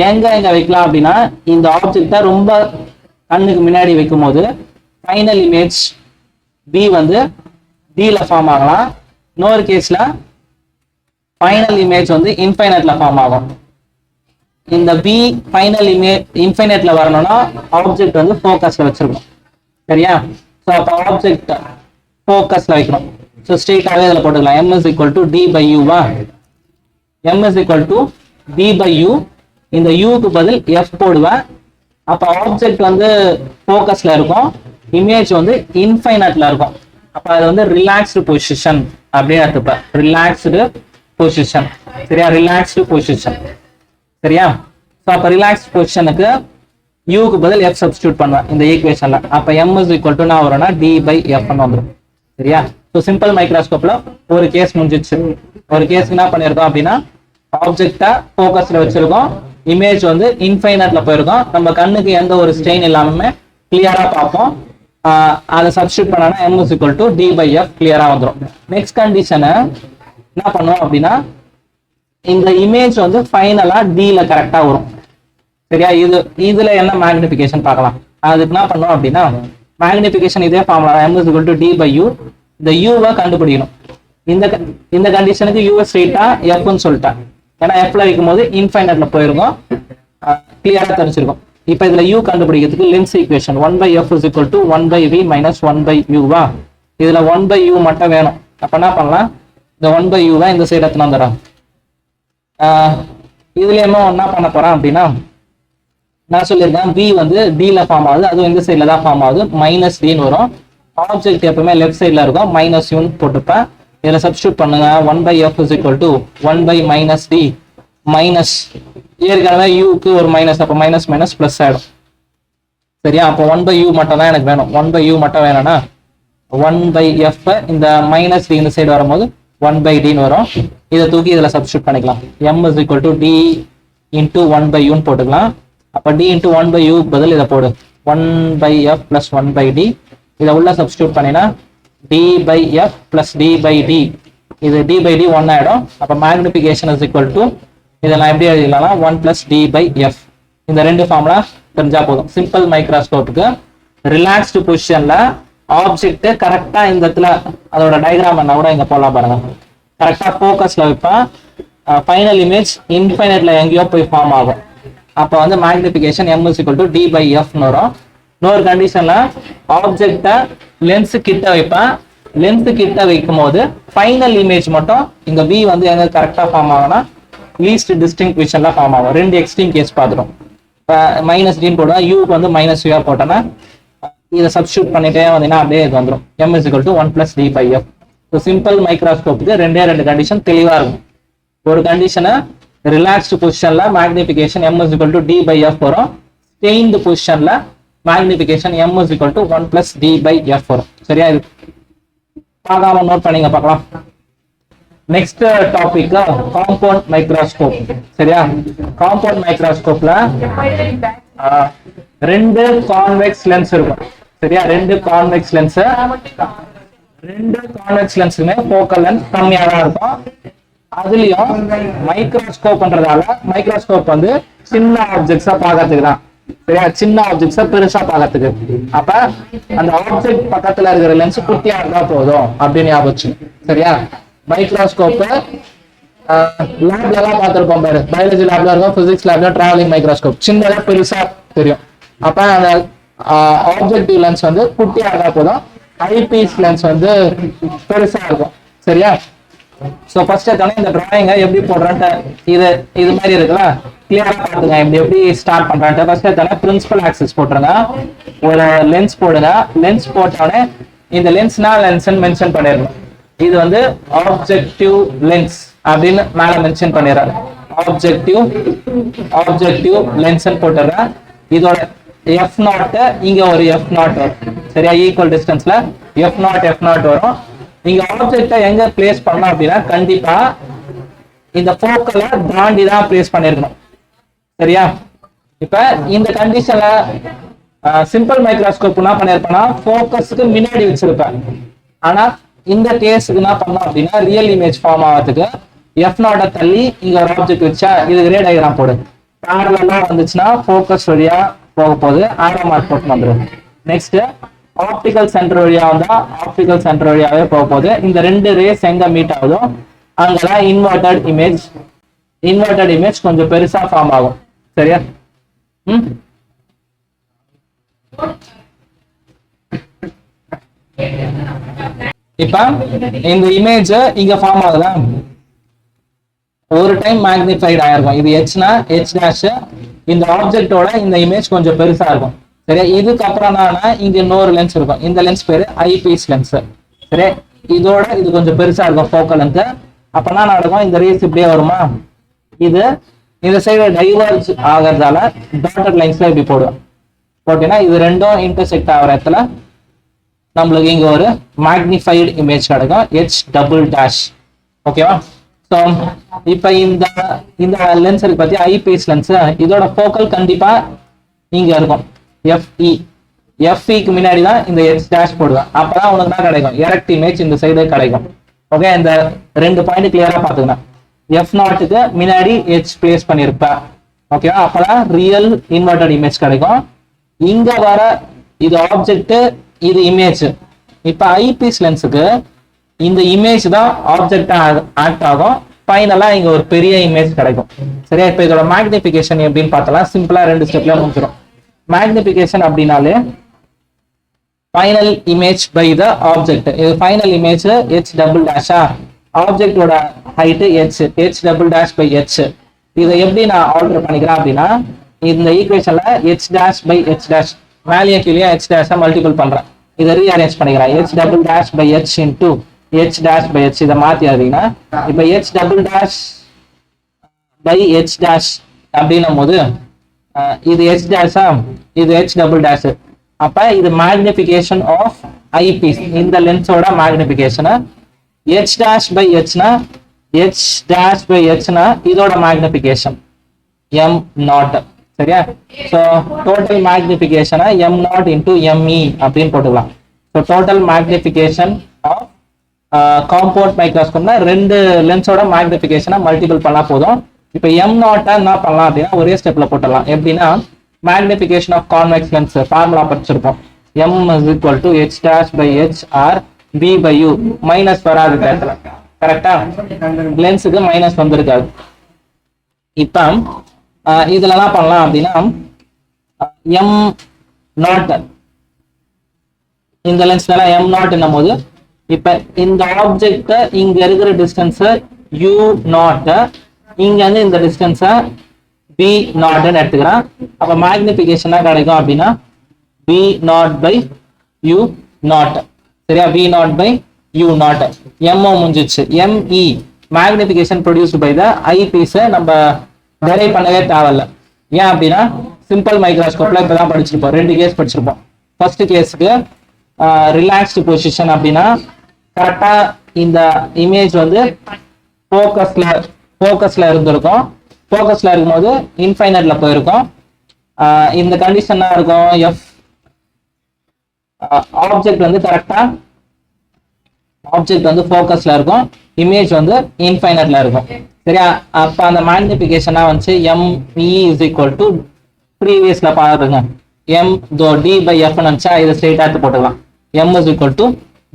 எங்க வைக்கலாம் அப்படின்னா, இந்த ஆப்ஜெக்டை ரொம்ப கண்ணுக்கு முன்னாடி வைக்கும் போது ஃபைனல் இமேஜ் b வந்து d ல ஃபார்ம் ஆகலாம். இன்னொரு கேஸ்ல ஃபைனல் இமேஜ் வந்து இன்ஃபைனைட்ல ஃபார்ம் ஆகும். இந்த b ஃபைனல் இமேஜ் இன்ஃபைனைட்ல வரணும்னா ஆப்ஜெக்ட் வந்து ஃபோக்கஸ்ல வச்சிருக்கணும். சரியா? ஸோ அப்போ ஆப்ஜெக்ட் ஃபோக்கஸ்ல வைக்கணும். ஸோ ஸ்ட்ரெயிட்டாகவே இதில் போட்டுக்கலாம். m is equal to d by u வா? m is equal to d by u. இந்த க்கு பதில் f போடுவேன். அப்போ ஆப்ஜெக்ட் வந்து ஃபோக்கஸ்ல இருக்கும், இமேஜ் வந்து இன்ஃபைனைட்ல இருக்கும். அப்போ அது வந்து ரிலாக்ஸ்டு பொசிஷன் அப்படின்னு எடுத்துப்பேன். Relaxed position. சரியா? Relaxed position. சரியா? ஸோ அப்போ ரிலாக்ஸ்டு பொசிஷனுக்கு க்கு பதில் f சப்ஸ்டியூட் பண்ணுவேன் இந்த ஈக்குவேஷன்ல. அப்போ m is equal to நான் வரும்னா d by f வந்துடும். சரியா? ஸோ சிம்பிள் மைக்ரோஸ்கோப்ல ஒரு கேஸ் முடிஞ்சிச்சு. ஒரு கேஸ் என்ன பண்ணியிருக்கோம் அப்படின்னா, ஆப்ஜெக்டை ஃபோக்கஸ்ல வச்சிருக்கோம், இமேஜ் வந்து இன்ஃபைனைட்ல போயிருக்கோம். நம்ம கண்ணுக்கு எந்த ஒரு ஸ்ட்ரெயின் இல்லாம கிளியரா பார்ப்போம். அதை சப்ஸ்டியூட் பண்ணா m is equal to d by f கிளியரா வந்துடும். நெக்ஸ்ட் கண்டிஷனை என்ன பண்ணுவோம் அப்படின்னா, இந்த இமேஜ் வந்து ஃபைனலா d ல கரெக்டா வரும். சரியா? இதுல என்ன மேக்னிஃபிகேஷன் பார்க்கலாம். அதுக்கு என்ன பண்ணுவோம் அப்படின்னா, மேக்னிஃபிகேஷன் இதே formula m is equal to d by u. இந்த யூவை கண்டுபிடிக்கணும். இந்த கண்டிஷனுக்கு யூவை ஸ்ட்ரெயிட்டா எஃப்னு சொல்லிட்டேன். ஏன்னா எஃப்ல வைக்கும் போது இன்ஃபைனைட்ல போயிருக்கும், கிளியரா தெரிஞ்சிருக்கும். இப்போ இதுல யூ கண்டுபிடிக்கிறதுக்கு lens equation 1 by f is equal to 1 by v minus 1 by u வா? இதுல 1 by u மட்டும் வேணும். அப்ப என்ன பண்ணலாம், இந்த 1 by u இந்த சைடு எடுத்துன்னு வந்துடுறோம். இதுல என்ன பண்ண போறேன் அப்படின்னா, நான் சொல்லியிருக்கேன் v வந்து d ல ஃபார்ம் ஆகுது, அதுவும் இந்த சைட்ல தான் ஃபார்ம் ஆகுது. மைனஸ் dன்னு வரும். ஆப்ஜெக்ட் எப்பவுமே லெஃப்ட் சைட்ல இருக்கும், மைனஸ் யூன்னு போட்டுப்பேன். இதுல சப்ஸ்டியூட் பண்ணுங்க. 1 by f is equal to 1 by minus d minus, ஏற்கனவே யூக்கு ஒரு மைனஸ், அப்போ மைனஸ் மைனஸ் பிளஸ் ஆயிடும். சரியா? அப்போ 1 by u மட்டும் தான் எனக்கு வேணும். 1 by u மட்டும் வேணும்னா 1 by f இந்த மைனஸ் டி இந்த சைடு வரும்போது 1 by dன்னு வரும். இதை தூக்கி இதுல சப்ஸ்டியூட் பண்ணிக்கலாம். m is equal to d into 1 by u போட்டுக்கலாம். அப்போ d into 1 by u பதில் இதை போடு, 1 by f plus 1 by d. இதை உள்ள சப்ஸ்டியூட் பண்ணினா d by f plus d by d. இது d by d 1 ஆயிடும். அப்போ மேக்னிஃபிகேஷன் is equal to, இதெல்லாம் எப்படி எழுதிடலாம், 1 plus d by f. இந்த ரெண்டு ஃபார்முலா தெரிஞ்சா போதும். சிம்பிள் மைக்ரோஸ்கோப்புக்கு ரிலாக்ஸ்டு பொசிஷன்ல ஆப்ஜெக்ட் கரெக்டா இந்த இடத்துல, அதோட டயக்ராம் என்ன கூட இங்க போலாம் பாருங்க. கரெக்டா ஃபோக்கஸ்ல வைப்பேன், ஃபைனல் இமேஜ் இன்ஃபைனைட்ல எங்கேயோ போய் ஃபார்ம் ஆகும். அப்போ வந்து magnification m is equal to d by f வரும். இன்னொரு கண்டிஷன்ல ஆப்ஜெக்ட லென்ஸ் கிட்ட வைப்பேன். லென்ஸ் கிட்ட வைக்கும் போது ஃபைனல் இமேஜ் மட்டும் இங்க v வந்து எங்க கரெக்டா ஃபார்ம் ஆகும்னா லீஸ்ட் டிஸ்டிங்க் விஷன்ல ஃபார்ம் ஆகும். ரெண்டு எக்ஸ்ட்ரீம் கேஸ் பார்த்துடும். மைனஸ் டின்னு போடுவேன், யூக்கு வந்து மைனஸ் யூஆ போட்டோன்னா இதை சப்ஸ்டியூட் பண்ணிட்டே வந்தீங்கன்னா அப்படியே இது வந்துடும். m is equal to 1 plus d by f. So simple மைக்ரோஸ்கோப்புக்கு ரெண்டு கண்டிஷன் தெளிவா இருக்கும். ஒரு கண்டிஷனை ரிலாக்ஸ்டு பொசிஷன்ல magnification m is equal to d by f வரும். ஸ்டெயின்டு பொசிஷன்ல magnification m is equal to 1 plus d by f வரும். சரியா? இது பார்க்காம நோட் பண்ணிங்க பார்க்கலாம். Next topic compound microscope. சரியா? காம்பவுண்ட் மைக்ரோஸ்கோப்ல ரெண்டு கான்வெக்ஸ் லென்ஸ் இருக்கும். சரியா? ரெண்டு கான்வெக்ஸ் லென்ஸுமே ஃபோக்கல் லென்த் கம்மியா தான் இருக்கும். அதுலயும் மைக்ரோஸ்கோப்ன்றதால மைக்ரோஸ்கோப் வந்து சின்ன ஆப்ஜெக்ட்ஸா பார்க்கறதுக்கு தான். சரியா? சின்ன ஆப்ஜெக்ட்ஸை பெருசா பார்க்கறதுக்கு. அப்ப அந்த ஆப்ஜெக்ட் பக்கத்துல இருக்கிற லென்ஸ் குட்டியா இருந்தா போதும் அப்படின்னு ஞாபகம். சரியா? மைக்ரோஸ்கோப் லேப்ல எல்லாம் பார்த்துருப்போம் பாரு, பயாலஜி லேப்ல இருக்கும், பிசிக்ஸ் லேப்ல டிராவலிங் மைக்ரோஸ்கோப் சின்னதா பெருசா தெரியும். அப்ப அந்த ஆப்ஜெக்டிவ் லென்ஸ் வந்து குட்டியா இருந்தா போதும், ஐபீஸ் லென்ஸ் வந்து பெருசா இருக்கும். சரியா? ஸோ ஃபர்ஸ்ட் எடுத்தோடனே இந்த டிராயிங்கை எப்படி போடுறேன்ட்டு இது மாதிரி இருக்குல்ல, கிளியரா பார்த்துங்க எப்படி ஸ்டார்ட் பண்றான்ட்டு. ஃபர்ஸ்ட் எடுத்தோடனே பிரின்சிபல் ஆக்சிஸ் போட்டுருங்க, ஒரு லென்ஸ் போடுங்க. லென்ஸ் போட்டோடனே இந்த லென்ஸ்னா லென்ஸ்ன்னு மென்ஷன் பண்ணிடணும். இது வந்து ஆப்ஜெக்டிவ் லென்ஸ் அப்படின்னு மேல மென்ஷன் பண்ணிடுறாரு. ஆப்ஜெக்டிவ் லென்ஸ்ன்னு போட்டுறேன். இதோட f0 இங்க ஒரு f0 வரும் சரியா, ஈக்குவல் டிஸ்டன்ஸ்ல f0 வரும். நீங்க ஆப்ஜெக்டை எங்க பிளேஸ் பண்ணலாம் அப்படின்னா கண்டிப்பா இந்த ஃபோக்கலை தாண்டி தான் பிளேஸ் பண்ணிருக்கணும் சரியா. இப்ப இந்த கண்டிஷன்ல சிம்பிள் மைக்ரோஸ்கோப் என்ன பண்ணிருப்பேன்னா ஃபோக்கஸுக்கு முன்னாடி வச்சிருப்பேன். ஆனா இந்த கேஸுக்கு என்ன பண்ணோம் அப்படின்னா ரியல் இமேஜ் ஃபார்ம் ஆகிறதுக்கு f0 தள்ளி இங்க ஒரு ஆப்ஜெக்ட் வச்சா இது ரே டயக்ராம் போடு. பேரலா வந்துச்சுன்னா ஃபோக்கஸ் வழியா போக போகுது, ஆரோ மார்க் போட்டு வந்துடும். நெக்ஸ்ட் ஆப்டிகல் சென்டர் வழியா வந்தா ஆப்டிகல் சென்டர் வழியாவே போக போகுது. இந்த ரெண்டு ரேஸ் எங்க மீட் ஆகுதோ அங்கதான் இன்வெர்டட் இமேஜ் கொஞ்சம் பெருசா ஃபார்ம் ஆகும் சரியா. இப்ப இந்த இமேஜ் இங்க ஃபார்ம் ஆகுதா, ஒரு டைம் மேக்னிஃபைட் ஆயிருக்கும். இது ஹெச்னா ஹெச் டேஷ், இந்த ஆப்ஜெக்டோட இந்த இமேஜ் கொஞ்சம் பெருசா இருக்கும் சரியா. இதுக்கப்புறம் இங்க இன்னொரு லென்ஸ் இருக்கும், இந்த லென்ஸ் பேரு ஐபீஸ் லென்ஸ் சரியா. இதோட இது கொஞ்சம் பெருசா இருக்கும் ஃபோக்கல் லென்த். அப்பனா நடக்கும் இந்த ரேஸ் இப்படியே வருமா, இது இந்த சைடு டைவர்ஜ் ஆகிறதால டாட்டட் லைன்ஸ்ல இப்படி போடுவோம். போட்டீங்கன்னா இது ரெண்டும் இன்டர்செக்ட் ஆகிற இடத்துல நம்மளுக்கு இங்க ஒரு மேக்னிஃபைடு இமேஜ் கிடைக்கும், ஹெச் டபுள் டேஷ் ஓகேவா. ஸோ இப்போ இந்த லென்ஸ் இருக்கு பத்தி ஐபீஸ் லென்ஸ், இதோட ஃபோக்கல் கண்டிப்பா இங்க இருக்கும் எஃப்இக்கு முன்னாடி தான் இந்த ஹெச் டேஷ் போடுவேன். அப்பதான் உனக்கு தான் கிடைக்கும் எரெக்ட் இமேஜ் இந்த சைடு கிடைக்கும். ஓகே, இந்த ரெண்டு பாயிண்ட் கிளியரா பாத்துக்கணும். f0க்கு முன்னாடி ஹெச் பிளேஸ் பண்ணிருப்பேன் ஓகேவா, அப்பதான் ரியல் இன்வெர்டட் இமேஜ் கிடைக்கும். இங்க வர இது ஆப்ஜெக்ட், இது இமேஜ். இப்ப ஐபீஸ் லென்ஸுக்கு இந்த இமேஜ் தான் ஆப்ஜெக்ட் ஆக்ட் ஆகும், ஃபைனலா இங்க ஒரு பெரிய இமேஜ் கிடைக்கும் சரியா. இப்ப இதோட மேக்னிபிகேஷன் எப்படின்னு பார்த்தலாம், சிம்பிளா 2 ஸ்டெப்ல முடிச்சிடும். மேக்னிபிகேஷன் அப்படின்னாலே final image by the object. இது ஃபைனல் இமேஜ் ஹெச் டபுள் டேஷா, ஆப்ஜெக்டோட height h double dash by h. இதை எப்படி நான் ஆல்டர் பண்ணிக்கிறேன் அப்படின்னா இந்த ஈக்குவேஷன்ல h dash by h dash மேலேயே கீழே ஹெச் டேஷா மல்டிபிள் பண்றேன். இதை ரீஅரேஞ்ச் பண்ணிக்கிறேன், h double dash by h into h dash by h. இதை மாத்தி ஆதீங்கன்னா இப்ப h double dash by h dash அப்படின்னும் போது இது ஹெச் டேஷா, இது ஹெச் டபுள் டேஷ். அப்ப இது மேக்னிபிகேஷன் ஆஃப் ஐபீஸ், இந்த லென்ஸோட மேக்னிபிகேஷன். ஹெச் டேஷ் பை ஹெச்னா ஹெச் டேஷ் பை ஹெச்னா இதோட மேக்னிபிகேஷன் m0 சரியா. ஸோ டோட்டல் மேக்னிபிகேஷனை m0 இன்டூ me அப்படின்னு போட்டுக்கலாம். So total magnification of compound மைக்ரோஸ்கோப்னா ரெண்டு லென்ஸோட மேக்னிபிகேஷனை மல்டிபிள் பண்ணா போதும். இப்போ m0 என்ன பண்ணலாம் அப்படின்னா ஒரே ஸ்டெப்ல போட்டுடலாம். எப்படின்னா magnification of convex lens formula படிச்சிருப்போம், m is equal to h dash by h or b by u. Minus வராது இடத்துல கரெக்டா, லென்ஸுக்கு மைனஸ் வந்திருக்காது. இப்போ இதுல என்ன பண்ணலாம் அப்படின்னா m0 இந்த லென்ஸ் m0 என்னும் போது இப்ப இந்த ஆப்ஜெக்ட் இங்க இருக்கிற டிஸ்டன்ஸ் u0, இங்க வந்து இந்த டிஸ்டன்ஸ b0 எடுத்துக்கிறேன். அப்ப மேக்னிபிகேஷனா கிடைக்கும் அப்படின்னா b0 by u0 சரியா, b0 by u0. m முடிஞ்சிச்சு, me magnification produced by the eyepiece நம்ம டெரைவ் பண்ணவே தேவையில்ல. ஏன் அப்படின்னா சிம்பிள் மைக்ரோஸ்கோப்ல இப்பதான் படிச்சிருப்போம், 2 கேஸ் படிச்சிருப்போம். ஃபர்ஸ்ட் கேஸுக்கு ரிலாக்ஸ்டு பொசிஷன் அப்படின்னா கரெக்டா இந்த இமேஜ் வந்து ஃபோக்கஸ்ல இருந்திருக்கும். ஃபோக்கஸ்ல இருக்கும்போது இன்ஃபைனட்ல போயிருக்கும். இந்த கண்டிஷனா இருக்கும் ஆப்ஜெக்ட் வந்து கரெக்டா ஆப்ஜெக்ட் வந்து ஃபோக்கஸ்ல இருக்கும், இமேஜ் வந்து இன்ஃபைனட்ல இருக்கும் சரியா. அப்ப அந்த மேக்னிபிகேஷனா வந்து me is equal to ப்ரீவியஸ்ல பாருங்க m d by f நினைச்சா இதை ஸ்ட்ரெயிட்டா எடுத்து போட்டுக்கலாம். m is equal to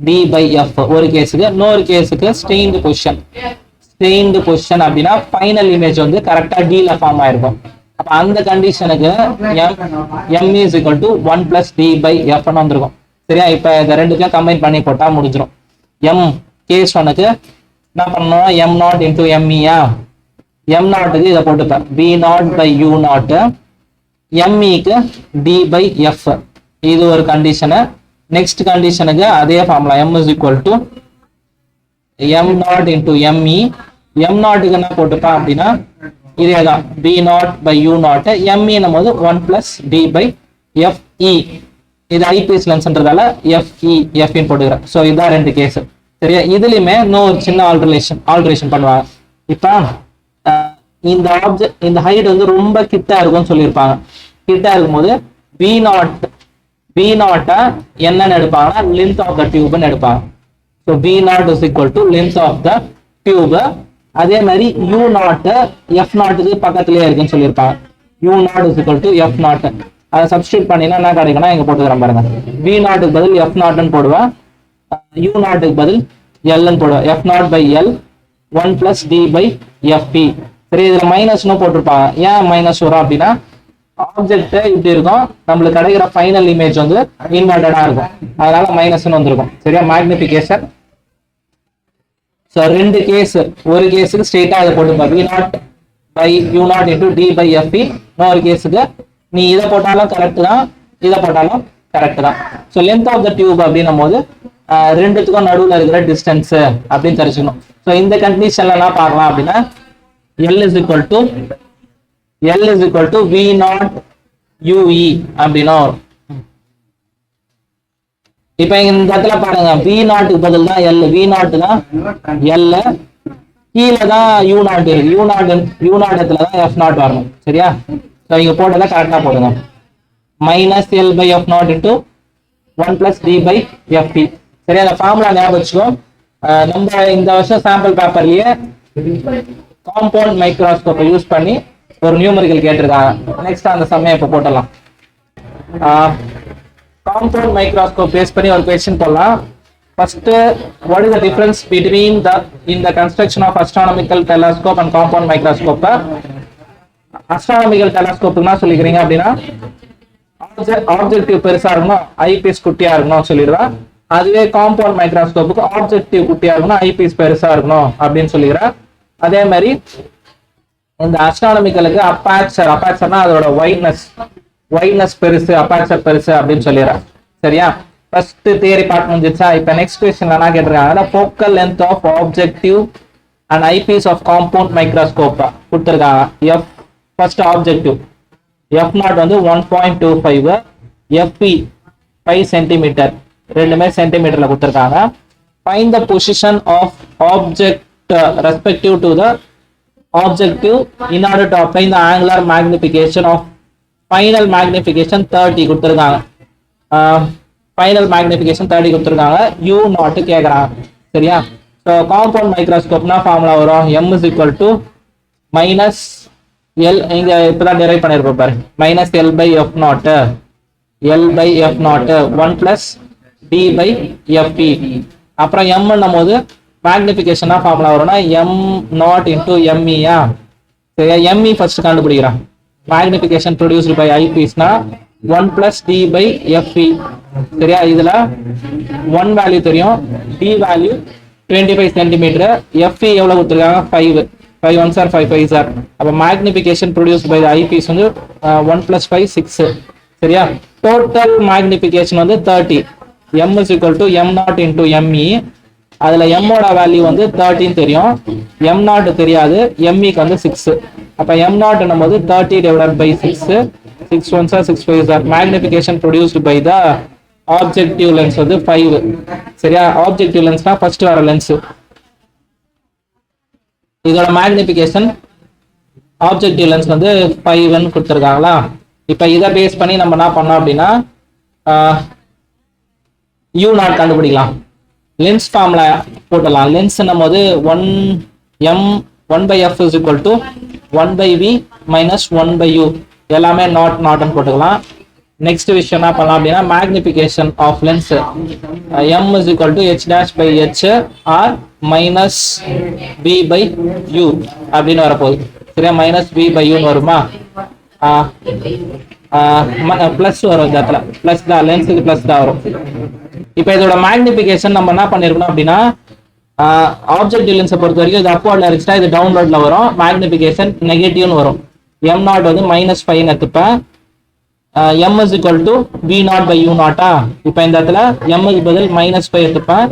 d by f ஒரு கேஸுக்கு. இன்னொரு கேஸுக்கு ஸ்டெயின்டு பொசிஷன் அப்படின்னா ஃபைனல் இமேஜ் வந்து கரெக்டா d ல ஃபார்ம் ஆயிருக்கும். அப்ப அந்த கண்டிஷனுக்கு m is equal to 1 plus d by f வந்திருக்கும் சரியா. இப்ப இந்த ரெண்டுக்கும் கம்பைன் பண்ணி போட்டா முடிஞ்சிடும். m கேஸ் 1க்கு என்ன பண்ணோம், எம் நாட் இன்டூ எம்இயா, எம் நாட்டுக்கு இதை போட்டுப்பேன் v not by u nought, எம்இக்கு டி பை எஃப், இது ஒரு கண்டிஷனு. நெக்ஸ்ட் கண்டிஷனுக்கு அதே formula m is equal to m nought into m e, m நாட்டுக்கு என்ன போட்டுப்பேன் அப்படின்னா இதே தான் p nought by u nought, m e நம்ம one plus D by f e, இது ஐபிஎஸ் லென்ஸ்ன்றதால எஃப்இ எஃப்இன்னு போட்டுக்கிறேன். ஸோ இதுதான் ரெண்டு கேஸ். சரியா, இதுலயுமே இன்னும் ஒரு சின்ன ஆல்ட்ரேஷன் பண்ணுவாங்க. இப்போ இந்த ஆப்ஜெக்ட் இந்த ஹைட் வந்து ரொம்ப கிட்டா இருக்கும்னு சொல்லியிருப்பாங்க. கிட்டா இருக்கும்போது வி நாட்டை என்னன்னு எடுப்பாங்கன்னா லென்த் ஆஃப் த டியூப்னு எடுப்பாங்க. So v naught is equal to length of the tube. அதே மாதிரி யூ நாட் எஃப் நாட்டுக்கு பக்கத்துலயே இருக்குன்னு சொல்லியிருப்பாங்க. U naught is equal to f naught. அதை சப்ஸ்டியூட் பண்ணினா என்ன கிடைக்கும்னா இங்க போட்டுக்கிறேன் பாருங்க, வி நாட்டுக்கு பதில் எஃப் நாட்னு போடுவேன், யூ நாட்டுக்கு பதில் எல்னு போடுவேன். F not by L one plus D by f e. சரி, இதுல மைனஸ்னு போட்டிருப்பாங்க. ஏன் மைனஸ் வரும் அப்படின்னா ஆப்ஜெக்ட் இப்படி இருக்கும், நம்மளுக்கு கிடைக்கிற ஃபைனல் இமேஜ் வந்து இன்வெர்டடா இருக்கும், அதனால மைனஸ்னு வந்திருக்கும். சரியா, மேக்னிஃபிகேஷன். ஸோ ரெண்டு கேஸ், ஒரு கேஸுக்கு ஸ்ட்ரெயிட்டா அதை போட்டுப்பேன் v not by u naught into D by f e. இன்னொரு கேஸுக்கு நீ இதை போட்டாலும் கரெக்ட் தான், இதை போட்டாலும் கரெக்ட் தான். So length of the tube அப்படின்னும் போது ரெண்டுத்துக்கும் நடுவில் இருக்கிற டிஸ்டன்ஸ் அப்படின்னு தெரிஞ்சுக்கணும். ஸோ இந்த கண்டிஷன்ல என்ன பார்க்கலாம் அப்படின்னா L is equal to v nought u e அப்படின்னா வரும். இப்ப இந்த இடத்துல பாருங்க, வி நாட்டுக்கு பதில் தான் எல், வி நாட் தான் எல், கீழே தான் யூ நாட் இருக்கு, யூ நாட் இடத்துல தான் எஃப் நாட் வரணும். சரியா, இங்க போட்டதை கரெக்டா போடுங்க. Minus L by f naught into one plus D by f e. சரியா, அந்த ஃபார்முலா ஞாபகம் வச்சுக்கோ. நம்ம இந்த வருஷம் சாம்பிள் பேப்பர்லயே காம்பவுண்ட் மைக்ரோஸ்கோப்பை யூஸ் பண்ணி ஒரு நியூமரிக்கல் கேட்டிருக்காங்க. நெக்ஸ்ட் அந்த சமயம் இப்ப போட்டலாம். காம்பவுண்ட் மைக்ரோஸ்கோப் பேஸ் பண்ணி ஒரு கொஸ்டின் போடலாம். First, what is the difference between the construction of astronomical telescope and compound microscope? Astronomical telescope என்ன சொல்லிக்கிறீங்க அப்படின்னா ஆப்ஜெக்டிவ் பெருசா இருக்கணும், ஐபிஎஸ் குட்டியா இருக்கணும் சொல்லிடுறேன். அதுவே காம்பவுண்ட் மைக்ரோஸ்கோப்புக்கு ஆப்ஜெக்டிவ் குட்டியா இருக்கணும், ஐபிஎஸ் பெருசா இருக்கணும் அப்படின்னு சொல்லிடுறேன். அதே மாதிரி இந்த அஸ்ட்ரானமிக்கலுக்கு அப்பாச்சர்னா அதோட ஒயிட்னஸ் பெருசு, அப்பாச்சர் பெருசு அப்படின்னு சொல்லிடுறேன். சரியா, ஃபர்ஸ்ட் தியரி பார்ட் முடிஞ்சிருச்சா? இப்போ நெக்ஸ்ட் क्वेश्चन என்ன கேட்டிருக்காங்க, focal length of objective and eyepiece of compound microscope கொடுத்துருக்காங்க. F first objective f nought வந்து 1.25, எஃப்பி 5 சென்டிமீட்டர், ரெண்டுமே சென்டிமீட்டர்ல கொடுத்துருக்காங்க. Find the position of object respective to the objective in order to obtain the angular magnification of final magnification 30 கொடுத்திருக்காங்க. Final magnification 30 கொடுத்திருக்காங்க. u not கேக்குறாங்க. சரியா, so compound மைக்ரோஸ்கோப்னா formula வரும் m is equal to minus l, இங்க இப்பதான் derive பண்ணிருப்போம் பாரு, minus l by f naught 1 plus d by fp. அப்புறம் m என்னும்போது மேக்னிஃபிகேஷனா ஃபார்முலா வரும்னா m நாட் இன்டூ me. சரியா, me ஃபர்ஸ்ட் கண்டுபிடிக்கிறான். மேக்னிஃபிகேஷன் ப்ரொடியூஸ்டு பை ஐபீஸ்னா 1 plus d by fe. சரியா, இதுல 1 வேல்யூ தெரியும், d வேல்யூ 25 சென்டிமீட்டர், fe எவ்வளவு கொடுத்துருக்காங்க 5 1s are 5 5s are. அப்ப மேக்னிஃபிகேஷன் ப்ரொடியூஸ்டு பை ஐபீஸ் வந்து 1 plus 5 6. சரியா, டோட்டல் மேக்னிஃபிகேஷன் வந்து 30. m is equal to m nought into me. அதுல m ஓட வேல்யூ வந்து 13 தெரியும், m நாட் தெரியாது, me-க்கு வந்து 6. அப்ப m not என்னும்போது 30 divided by 6, 6 1s are 6 5s are. Magnification produced by the objective lens வந்து 5. சரியா, ஆப்ஜெக்டிவ் லென்ஸ்னா ஃபர்ஸ்ட் வர லென்ஸ். இதோட மேக்னிஃபிகேஷன் ஆப்ஜெக்டிவ் லென்ஸ் வந்து 5ன்னு கொடுத்துருக்காங்களா. இப்ப இதை பேஸ் பண்ணி நம்ம என்ன பண்ணோம் அப்படின்னா u நாட் கண்டுபிடிக்கலாம். லென்ஸ் ஃபார்முலா போடலாம். லென்ஸ் என்னும்போது 1 by f is equal to 1 by v minus 1 by u. எல்லாமே நாட்னு போட்டுக்கலாம். நெக்ஸ்ட் விஷயம் என்ன பண்ணலாம் அப்படின்னா magnification of lens m is equal to h dash by h or minus v by u அப்படின்னு வரப்போகுது. சரியா, மைனஸ் v by u வருமா, பிளஸ் வரும். இந்த இடத்துல பிளஸ் தான், லென்ஸுக்கு பிளஸ் தான் வரும். இப்போ இதோட மேக்னிஃபிகேஷன் நம்ம என்ன பண்ணிருக்கணும் அப்படின்னா ஆப்ஜெக்டிவ் லென்ஸை பொறுத்த வரைக்கும் இது அப்வர்ட்ல இருந்துச்சுன்னா இது டவுன்வர்ட்ல வரும், மேக்னிஃபிகேஷன் நெகட்டிவ்னு வரும். m0 வந்து -5 எடுத்துப்பேன். m is equal to v0 by u0. இப்போ இந்த இடத்துல m க்கு பதில் -5 எடுத்துப்பேன்,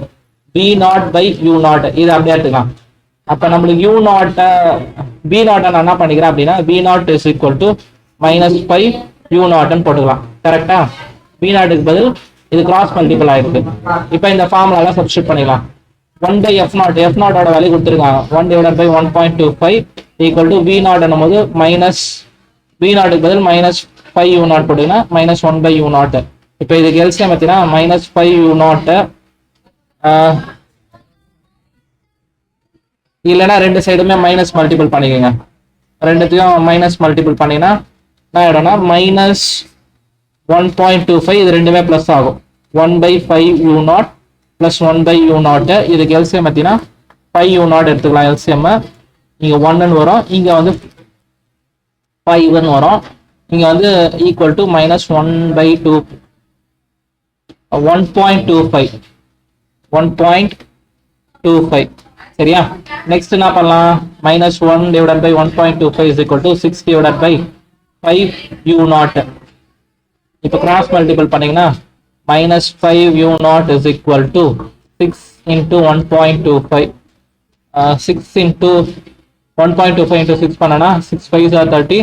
v0 by u0 இது அப்படியே எடுத்துக்கலாம். அப்ப நம்மளுக்கு u0 v0 நான் என்ன பண்ணிக்கிறேன் அப்படின்னா v0 is equal to -5 u0 போட்டுக்கலாம். கரெக்டா? v0 க்கு பதில் இது கிராஸ் மல்டிபிள் ஆயிருக்கு. இப்போ இந்த ஃபார்முலால சப்ஸ்டிட்யூட் பண்ணிக்கலாம். 1 by f0 ஓட வேல்யூ கொடுத்துருக்காங்க. 1 divided by 1.25 equal to v0 என்னும்போது மைனஸ் v0 க்கு பதில் -5 u0 போட்டீங்கன்னா -1 by u0. இப்போ இதுக்கு எல்சிஎம் பார்த்தீங்கன்னா -5 u0 இல்லைன்னா ரெண்டு சைடுமே மைனஸ் மல்டிபிள் பண்ணிக்கோங்க. ரெண்டுத்தையும் மைனஸ் மல்டிபிள் பண்ணினா நான் ஆயிடும்னா -1.25 இது ரெண்டுமே பிளஸ் ஆகும். 1 by 5 u0 plus 1 by u0 இதுக்கு எல்சிஎம் பார்த்தீங்கன்னா 5 u0 எடுத்துக்கலாம். எல்சிஎம் இங்க 1 வரும், இங்க வந்து 5 வரும், இங்க வந்து ஈக்குவல் டு -1 by 2 1.25 சரியா? நெக்ஸ்ட் என்ன பண்ணலாம்? -1 divided by 1.25 is equal to 6 divided by 5 u0. இப்போ கிராஸ் மல்டிபிள் பண்ணீங்கன்னா -5 u0 is equal to 6 into 1.25 6 into 1.25 into 6 பண்ணனா 6 5s are 30,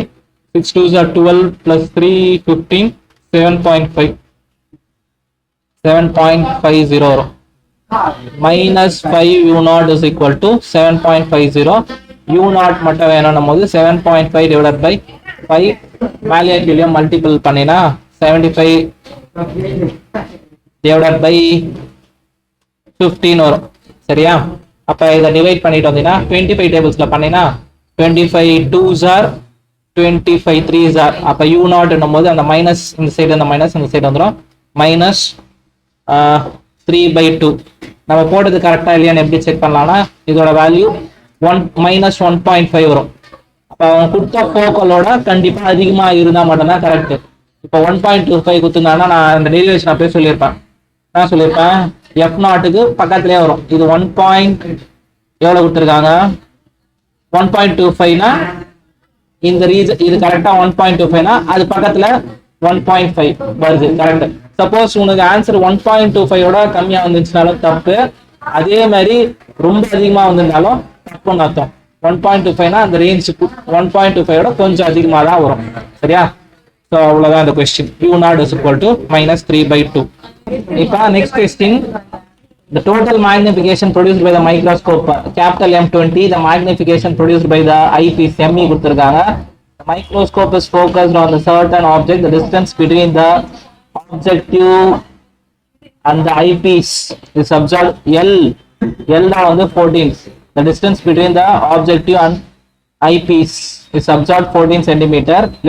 6 2s are 12 plus 3 15 7.50 வரும். -5 u0 is equal to 7.50. u0 மட்டும் வேணும் போது 7.5 divided by 5 மேலே கீழே மல்டிபிள் பண்ணினா 75 divided by 15 வரும். சரியா? அப்ப இதை டிவைட் பண்ணிட்டு வந்தீங்கன்னா 25 டேபிள்ஸ்ல பண்ணினா 25 2s are 25 3s are அப்ப u0 என்னும்போது அந்த மைனஸ் இந்த சைடு அந்த மைனஸ் இந்த சைடு வந்துடும் -3/2. நம்ம போட்டது கரெக்டா இல்லையான்னு எப்படி செக் பண்ணலாம்னா இதோட வேல்யூ -1.5 வரும். அப்ப அவங்க கொடுத்த ஃபோக்கலோட கண்டிப்பா அதிகமா இருந்தா மட்டும்தான் கரெக்ட். இப்போ 1.25 கொடுத்துருந்தாங்கன்னா நான் அந்த டெரிவேஷன் அப்படியே சொல்லியிருப்பேன். நான் சொல்லியிருப்பேன் f0க்கு பக்கத்துலேயே வரும். இது 1. எவ்வளவு கொடுத்துருக்காங்க? 1.25னா இந்த ரீசன் இது கரெக்டா 1.25னா அது பக்கத்துல 1.5 வருது. கரெக்ட். சப்போஸ் உனக்கு ஆன்சர் 1.25ஓட கம்மியா வந்துச்சுனாலும் தப்பு, அதே மாதிரி ரொம்ப அதிகமா வந்திருந்தாலும் தப்புன்னு அர்த்தம். 1.25னா அந்த ரேஞ்ச் 1.25ஓட கொஞ்சம் அதிகமா தான் வரும். சரியா? ஸோ அவ்வளோதான் இந்த question. u0 is equal to -3/2. இப்போ next question, the total magnification produced by the microscope capital M20, the magnification produced by the eyepiece ME கொடுத்திருக்காங்க. The microscope is focused on the certain object. The distance between the objective and the eyepiece is observed L வந்து 14. The distance between the objective and eyepiece is observed 14 cm.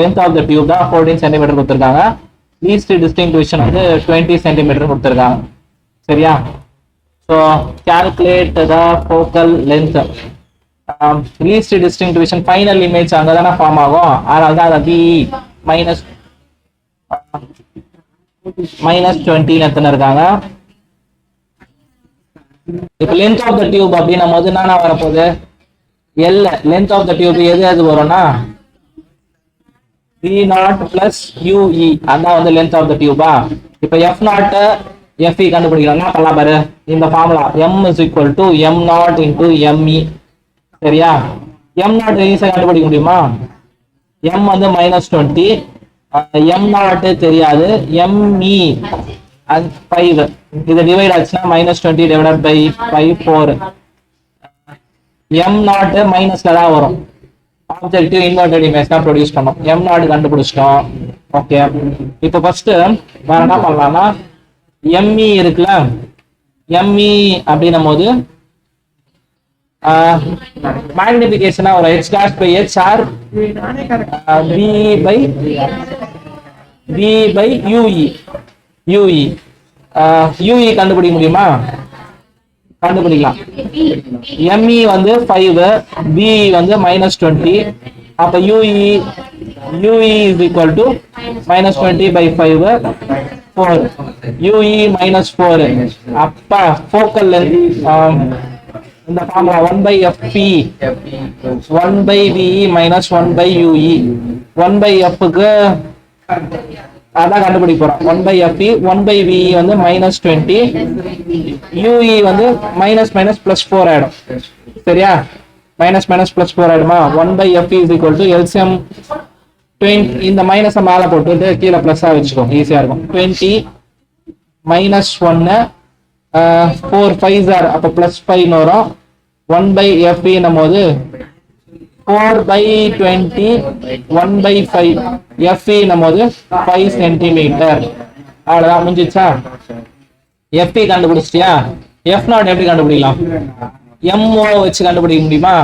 Length of the tube தான் 14 cm கொடுத்திருக்காங்க. Least distinction வந்து 20 cm கொடுத்திருக்காங்க. சரியா? So calculate the focal length. Least distinct division final image அங்கதான form ஆகும். அதனால தான் அது -20 எத்தனை இருக்காங்க. இப்போ length of the tube அப்படின்னும் போது என்ன வரப்போகுது? L length of the tube எது வரும்னா V0 plus UE அதான் வந்து length of the tube. இப்போ F0 FE கண்டுபிடிக்கலாம். என்ன பண்ணலாம் பாரு, இந்த formula M is equal to M0 into ME. சரியா? M0 ஈஸியா கண்டுபிடிக்க முடியுமா? M வந்து -20, M0 தெரியாது, ME 5 இது டிவைட் ஆச்சுன்னா -20 divided by 5 4. M0 மைனஸ்ல தான் வரும். ஆப்ஜெக்டிவ் இன்வெர்டட் இமேஜ் தான் ப்ரொடியூஸ் பண்ணும். M0 கண்டுபிடிச்சிட்டோம். ஓகே, இப்போ ஃபர்ஸ்ட் வேற என்ன பண்ணலாம்னா ME இருக்குல்ல, ME அப்படின்னும் போது மேக்னிஃபிகேஷனா ஒரு h dash by h r v by UE UE கண்டுபிடிக்க முடியுமா? கண்டுபிடிக்கலாம். ME வந்து 5, B வந்து -20. அப்ப UE is equal to -20 by 5 4. UE -4. அப்ப focal length இந்த formula 1 by fp 1 by ve minus 1 by ue 1 by f க்கு அதான் கண்டுபிடிக்க போறோம். 1 by fe 1 by ve வந்து -20 ue வந்து minus plus 4 ஆயிடும். சரியா? minus plus 4 ஆயிடுமா? 1 by fe is equal to LCM 20 இந்த மைனஸை மேலே போட்டுட்டு கீழே பிளஸ்ஸா வச்சுக்கோ, ஈஸியா இருக்கும். 20 minus 1 4 5 ஆர் அப்போ பிளஸ் 5 வரும். 1 by fe போது 4 by 20 1 by 5 fe போது 5 சென்டிமீட்டர். அவ்வளவுதான், முடிஞ்சிச்சா? fe கண்டுபிடிச்சிட்டியா? f0 எப்படி கண்டுபிடிக்கலாம்? mo வச்சு கண்டுபிடிக்க முடியுமா?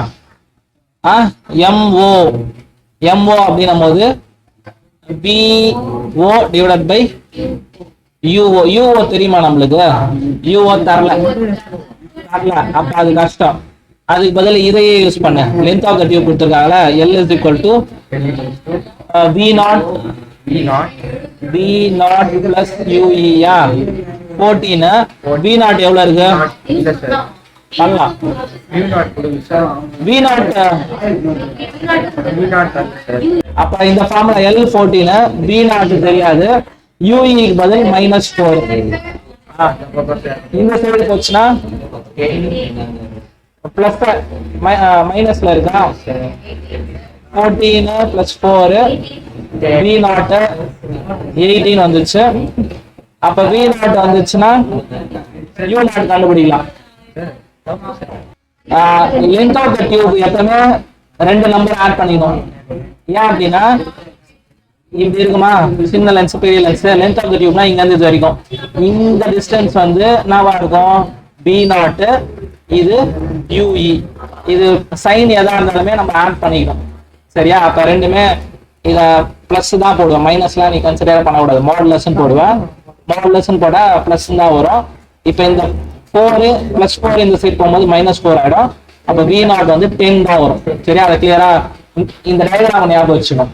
mo அப்படின்னும் போது bo divided by uo தெரியுமா நம்மளுக்கு? uo தரல, அப்ப அது கஷ்டம். அதுக்கு பதில் இதையே யூஸ் பண்ண. லென்த் ஆஃப் த டியூப் கொடுத்திருக்காங்கல, L is equal to v0 plus ue யா 14 v0 எவ்வளவு இருக்கு? பண்ணலாம். v0 அப்ப இந்த ஃபார்முலா L14 v0 தெரியாது, ue க்கு பதில் -4. இந்த சைடு போச்சுனா பிளஸ் மைனஸ்ல இருக்கா? 14 plus 4 v0 18 வந்துச்சு. அப்ப v0 வந்துச்சுன்னா u0 கண்டுபிடிக்கலாம். லென்த் ஆஃப் த டியூப் எப்பவுமே 2 நம்பர் ஆட் பண்ணிக்கணும். ஏன் அப்படின்னா இப்படி இருக்குமா, சின்ன லென்ஸ் பெரிய லென்ஸ். லென்த் ஆஃப் த டியூப்னா இங்க இருந்து இது வரைக்கும் இந்த டிஸ்டன்ஸ் வந்து என்னவா இருக்கும்? v0 இது ue. இது சைன் எதா இருந்தாலுமே நம்ம ஆட் பண்ணிக்கணும். சரியா? அப்ப ரெண்டுமே இத பிளஸ் தான் போடுவேன், மைனஸ்லாம் நீ கன்சிடர் பண்ணக்கூடாது. மாடுலஸ்ன்னு போடுவேன், மாடுலஸ்ன்னு போட்டா பிளஸ் தான் வரும். இப்ப இந்த 4 plus 4 இந்த சைட் போகும்போது -4 ஆயிடும். அப்ப v0 வந்து 10 தான் வரும். சரியா? அதை கிளியரா இந்த டயக்ராம் ஞாபகம் வச்சுக்கணும்.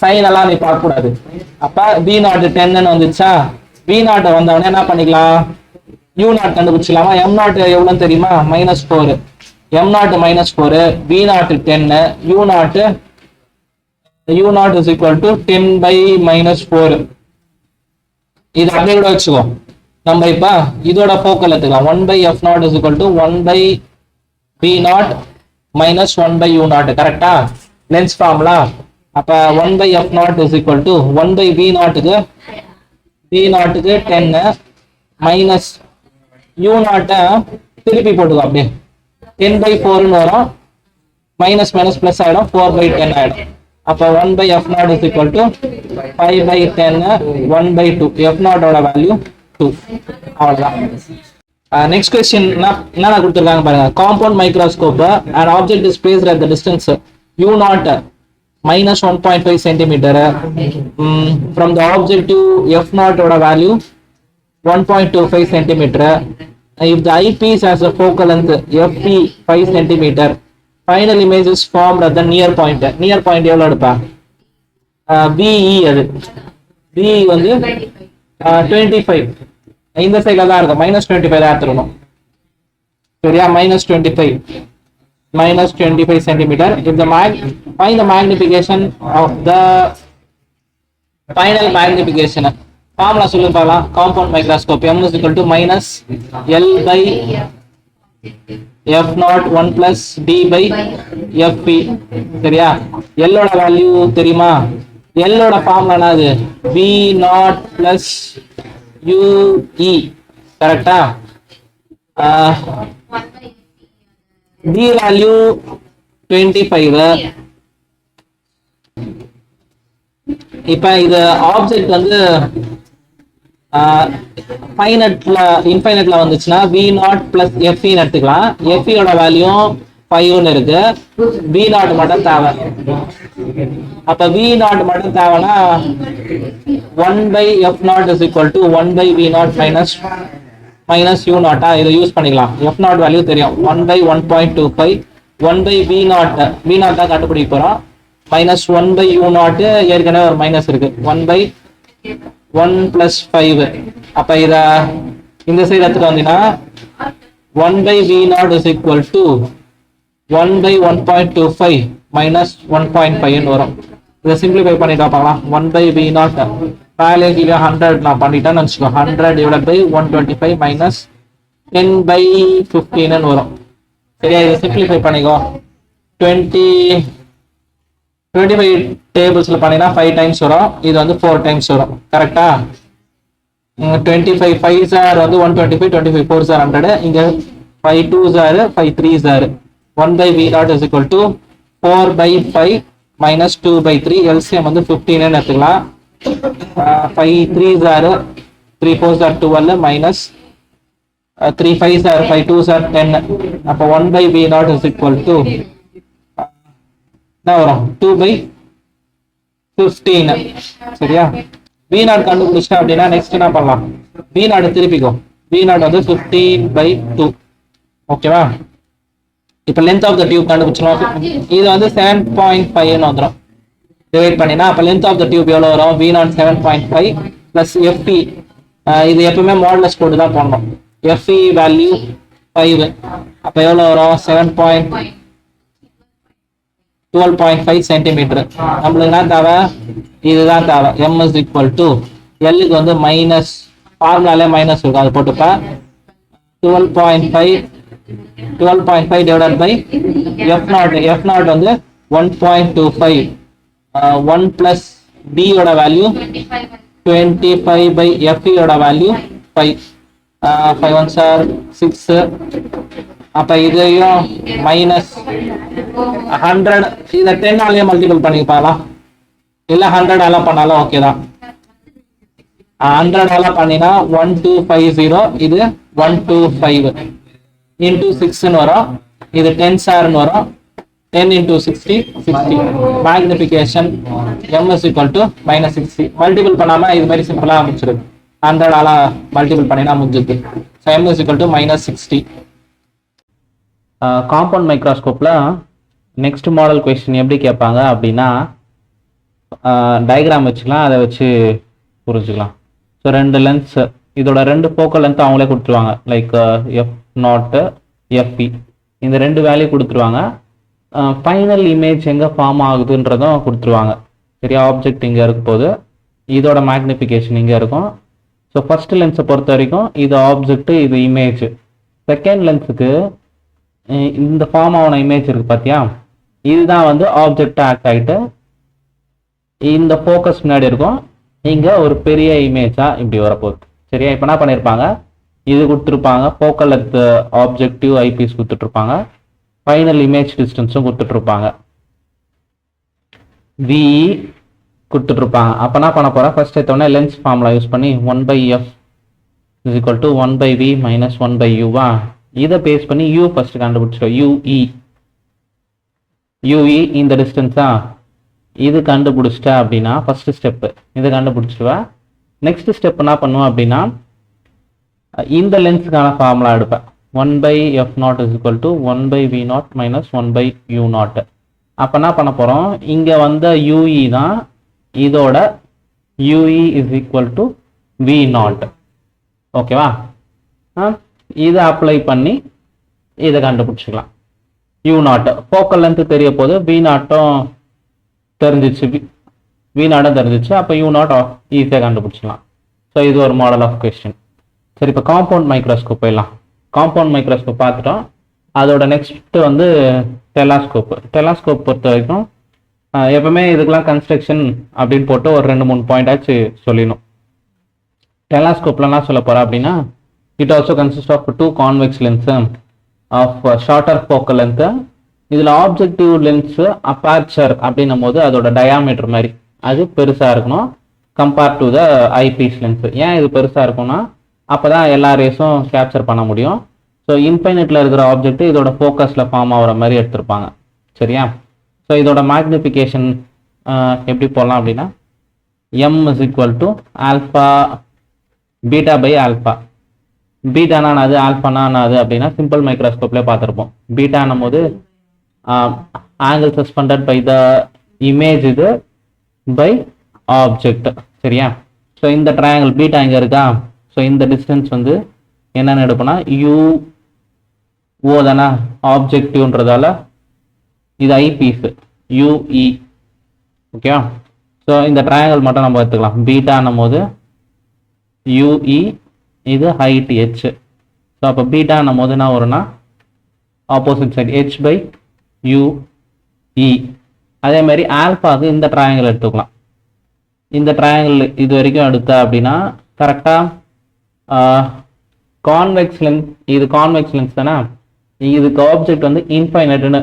சைன் எல்லாம் நீ பார்க்க கூடாது. அப்ப v0 10 வந்துச்சா? v0 வந்தவொடனே என்ன பண்ணிக்கலாம்? u0 கண்டுபிடிச்சிடலாமா? m0 எவ்வளவுன்னு தெரியுமா? -4. m0 -4 v0 10 u0 is equal to 10 by -4. இது அப்படியே கூட வச்சுக்கோ. நம்ம இப்ப இதோட போக்கல் எடுத்துக்கலாம். 1 by f0 is equal to 1 by v0 minus 1 by u0. கரெக்டா? Lens formula. அப்ப 1 by f0 is equal to 1 by v0 க்கு 10 minus u0 திருப்பி போட்டுக்கோ. அப்படியே 10 by 4 வரும். minus plus ஆயிடும், 4 by 10 ஆயிடும். அப்ப 1 by f0 is equal to 5 by 10 1 by 2. f0 ஓட வேல்யூ 2. அவ்வளவுதான். நெக்ஸ்ட் क्वेश्चन என்ன கொடுத்திருக்காங்க பாருங்க. Compound microscope an object is placed at the distance u0 minus 1.5 cm from the object to f0 ஓட value 1.25 cm. If the eyepiece has a focal length fp 5 cm, final image is formed at the near point. Near point எவ்வளவு எடுப்பா? be அது be வந்து 25 இந்த சைடுல தான் இருக்கும். -25 தான் எடுத்துக்கணும். சரியா? -25 cm. If the find the magnification of the final magnification. Formula சொல்லி பார்க்கலாம். Compound microscope m is equal to -l by f0 1 plus d by fp. சரியா? l ஓட வேல்யூ தெரியுமா? l ஓட ஃபார்முலா என்னது? v0 plus ue. கரெக்டா? d value 25. இப்ப இது ஆப்ஜெக்ட் வந்து இன்ஃபைனட்ல வந்துச்சுன்னா v0 plus fe எடுத்துக்கலாம். fe ஓட வேல்யூ 5 இருக்கு. v0 மட்டும் தேவை. அப்ப v0 மட்டும் தேவைன்னா 1 by f0 is equal to 1 by v0 minus u0. இதை யூஸ் பண்ணிக்கலாம். f0 வேல்யூ தெரியும், 1 by 1.25 1 by v0 தான் கண்டுபிடிக்க போறோம். minus 1 by u0 ஏற்கனவே ஒரு மைனஸ் இருக்கு. 1 by 1 plus 5. அப்ப இத இந்த சைடு எடுத்துட்டு வந்தீங்கன்னா 1 by V naught is equal to 1 by 1.25 minus 1.5 வரும். இதை சிம்பிளிஃபை பண்ணிட்டா பார்க்கலாம். 1 by V naught மேலே கீழே 100 நான் பண்ணிட்டேன்னு வச்சுக்கோ. 100 divided by 125 minus 10 by 15 வரும். சரியா? இதை சிம்பிளிஃபை பண்ணிக்கோ. 25 டேபிள்ஸ்ல பண்ணினா 5 டைம்ஸ் வரும். இது வந்து 4 டைம்ஸ் வரும். கரெக்டா? 25 5s are வந்து 125, 25 4s are 100. இங்க 5 2s are 5 3s are 1 by V naught is equal to 4 by 5 minus 2 by 3. LCM வந்து 15 ன்னு எடுத்துக்கலாம். 5 3s are 3 4s are 12 minus 3 5s are 5 2s are 10. அப்ப 1 by V naught is equal to என்ன வரும்? 2 by 15. சரியா? V naught கண்டுபிடிச்சா அப்படின்னா next என்ன பண்ணலாம்? V naught திருப்பிக்கோ. V naught வந்து 15 by 2. ஓகேவா? இப்போ லென்த் ஆஃப் த டியூப் கண்டுபிடிச்சோம். இது வந்து 7.5 ன்னு வந்துரும். டிவைட் பண்ணினா அப்ப லென்த் ஆஃப் த டியூப் எவ்வளவு வரும்? V naught 7.5 plus FE. இது எப்பவுமே மாடுலஸ் போட்டு தான் போடணும். FE value 5. அப்ப எவ்வளவு வரும்? 12.5 சென்டிமீட்டர். நம்மளுக்கு என்ன தேவை? இதுதான் தேவை. M is equal to L-க்கு வந்து மைனஸ் ஃபார்முலாலே மைனஸ் இருக்கும், அது போட்டுப்பா. 12.5 divided by F naught. F naught வந்து 1.25. 1 plus D ஓட வேல்யூ 25 by FE ஓட வேல்யூ 5. 5 1s are 6. அப்ப இதையும் மைனஸ் 100 இதை 10 ஆலயே மல்டிபிள் பண்ணிப்பாலாம், இல்ல 100 ஆல பண்ணாலும் ஓகே தான். 100 ஆல பண்ணினா 1250. இது 125 into 6 ன்னு வரும். இது 10 ன்னு வரும். 10 into 60 60. Magnification M is equal to minus 60. Multiple பண்ணாம இது மாதிரி சிம்பிளா முடிச்சிருக்கு. 100 ஆல மல்டிபிள் பண்ணினா முடிஞ்சிருக்கு. So M is equal to minus 60. Compound மைக்ரோஸ்கோப்ல நெக்ஸ்ட் மாடல் கொஸ்டின் எப்படி கேட்பாங்க அப்படின்னா, டயக்ராம் வச்சுக்கலாம், அதை வச்சு புரிஞ்சுக்கலாம். ஸோ 2 லென்ஸ், இதோட 2 ஃபோக்கல் லென்த் அவங்களே கொடுத்துருவாங்க. லைக் F0 FE இந்த 2 வேல்யூ கொடுத்துருவாங்க. ஃபைனல் இமேஜ் எங்கே ஃபார்ம் ஆகுதுன்றதும் கொடுத்துருவாங்க. சரியா? ஆப்ஜெக்ட் இங்கே இருக்கும் போது இதோட மேக்னிஃபிகேஷன் இங்கே இருக்கும். ஸோ ஃபர்ஸ்ட் லென்ஸை பொறுத்த வரைக்கும் இது ஆப்ஜெக்ட், இது இமேஜ். செகண்ட் லென்ஸுக்கு இந்த ஃபார்ம் ஆன இமேஜ் இருக்கு பார்த்தியா, இதுதான் வந்து ஆப்ஜெக்ட் ஆக்ட் ஆகிட்டு இந்த ஃபோக்கஸ் முன்னாடி இருக்கும். இங்கே ஒரு பெரிய இமேஜா இப்படி வரப்போகுது. சரியா? இப்போ என்ன பண்ணியிருப்பாங்க, இது கொடுத்துருப்பாங்க, ஃபோக்கல் லென்த் ஆப்ஜெக்டிவ் ஐபீஸ் கொடுத்துட்ருப்பாங்க, ஃபைனல் இமேஜ் டிஸ்டன்ஸும் கொடுத்துட்ருப்பாங்க, விஇ கொடுத்துட்ருப்பாங்க. அப்போ என்ன பண்ண போகிறேன், ஃபர்ஸ்ட் எடுத்தோடனே லென்ஸ் ஃபார்முலா யூஸ் பண்ணி 1/f is equal to 1/v minus 1/u-வா, இதை பேஸ் பண்ணி u ஃபர்ஸ்ட் கண்டுபிடிச்சிடும். ue இந்த டிஸ்டன்ஸா, இது கண்டுபிடிச்சிட்டா அப்படின்னா ஃபர்ஸ்ட் ஸ்டெப்பு இதை கண்டுபிடிச்சிடுவா. நெக்ஸ்ட் ஸ்டெப் என்ன பண்ணுவோம் அப்படின்னா, இந்த லென்ஸுக்கான ஃபார்முலா எடுப்பேன். 1/f0 is equal to 1/v0 minus 1/u0. அப்போ என்ன பண்ண போகிறோம், இங்கே வந்த ue தான் இதோட ue is equal to v0. ஓகேவா? இதை அப்ளை பண்ணி இதை கண்டுபிடிச்சிக்கலாம். u0 ஃபோக்கல் லென்த் தெரிய போது, v0 தெரிஞ்சிச்சு, v0 தெரிஞ்சிச்சு. அப்போ u0 ஈஸியாக கண்டுபிடிச்சிக்கலாம். ஸோ இது ஒரு மாடல் ஆஃப் கொஸ்டின். சரி, இப்போ காம்பவுண்ட் மைக்ரோஸ்கோப் போயிடலாம். காம்பவுண்ட் மைக்ரோஸ்கோப் பார்த்துட்டோம். அதோட நெக்ஸ்ட் வந்து டெலாஸ்கோப். டெலாஸ்கோப் பொறுத்த வரைக்கும் எப்பவுமே இதுக்கெல்லாம் கன்ஸ்ட்ரக்ஷன் அப்படின்னு போட்டு ஒரு 2-3 பாயிண்ட் ஆச்சு சொல்லிடணும். டெலாஸ்கோப்ல என்ன சொல்ல போறா அப்படின்னா, it also consist of 2 convex lens of shorter focal length. இதில் ஆப்ஜெக்டிவ் லென்ஸ் அப்பார்ச்சர் அப்படின்னும் போது அதோட டயாமீட்டர் மாதிரி அது பெருசாக இருக்கணும் compared to the eyepiece lens. ஏன் இது பெருசாக இருக்கும்னா, அப்போ தான் எல்லா ரேஸும் கேப்சர் பண்ண முடியும். ஸோ இன்ஃபைனட்டில் இருக்கிற ஆப்ஜெக்ட் இதோட ஃபோக்கஸில் ஃபார்ம் ஆகிற மாதிரி எடுத்திருப்பாங்க. சரியா? ஸோ இதோட மேக்னிஃபிகேஷன் எப்படி போடலாம் அப்படின்னா, m is equal to alpha beta by alpha. பீட்டானா அது, ஆல்ஃபானா அது அப்படின்னா சிம்பிள் மைக்ரோஸ்கோப்லேயே பார்த்துருப்போம். பீட்டானும் போது angle suspended by the image இது பை ஆப்ஜெக்ட். சரியா? ஸோ இந்த ட்ரையாங்கிள் பீட்டா இங்கே இருக்கா. ஸோ இந்த டிஸ்டன்ஸ் வந்து என்னென்னு எடுப்போம்னா ஓ தானே ஆப்ஜெக்டிவ்ன்றதால இது ஐ பீஸ் யூஇ. ஓகேவா? ஸோ இந்த ட்ரையாங்கிள் மட்டும் நம்ம எடுத்துக்கலாம். பீட்டான்னும் போது யூஇ, இது ஹைட் ஹெச். ஸோ அப்போ பீட்டான்னும் போது என்ன வரும்னா ஆப்போசிட் சைடு ஹெச் பை யூஇ. அதே மாதிரி ஆல்ஃபாவுக்கு இந்த ட்ரையாங்கிள் எடுத்துக்கலாம். இந்த ட்ரையாங்கிள் இது வரைக்கும் எடுத்த அப்படின்னா கரெக்டாக கான்வெக்ஸ் லென்ஸ், இது கான்வெக்ஸ் லென்ஸ் தானே, இதுக்கு ஆப்ஜெக்ட் வந்து இன்ஃபைனட்னு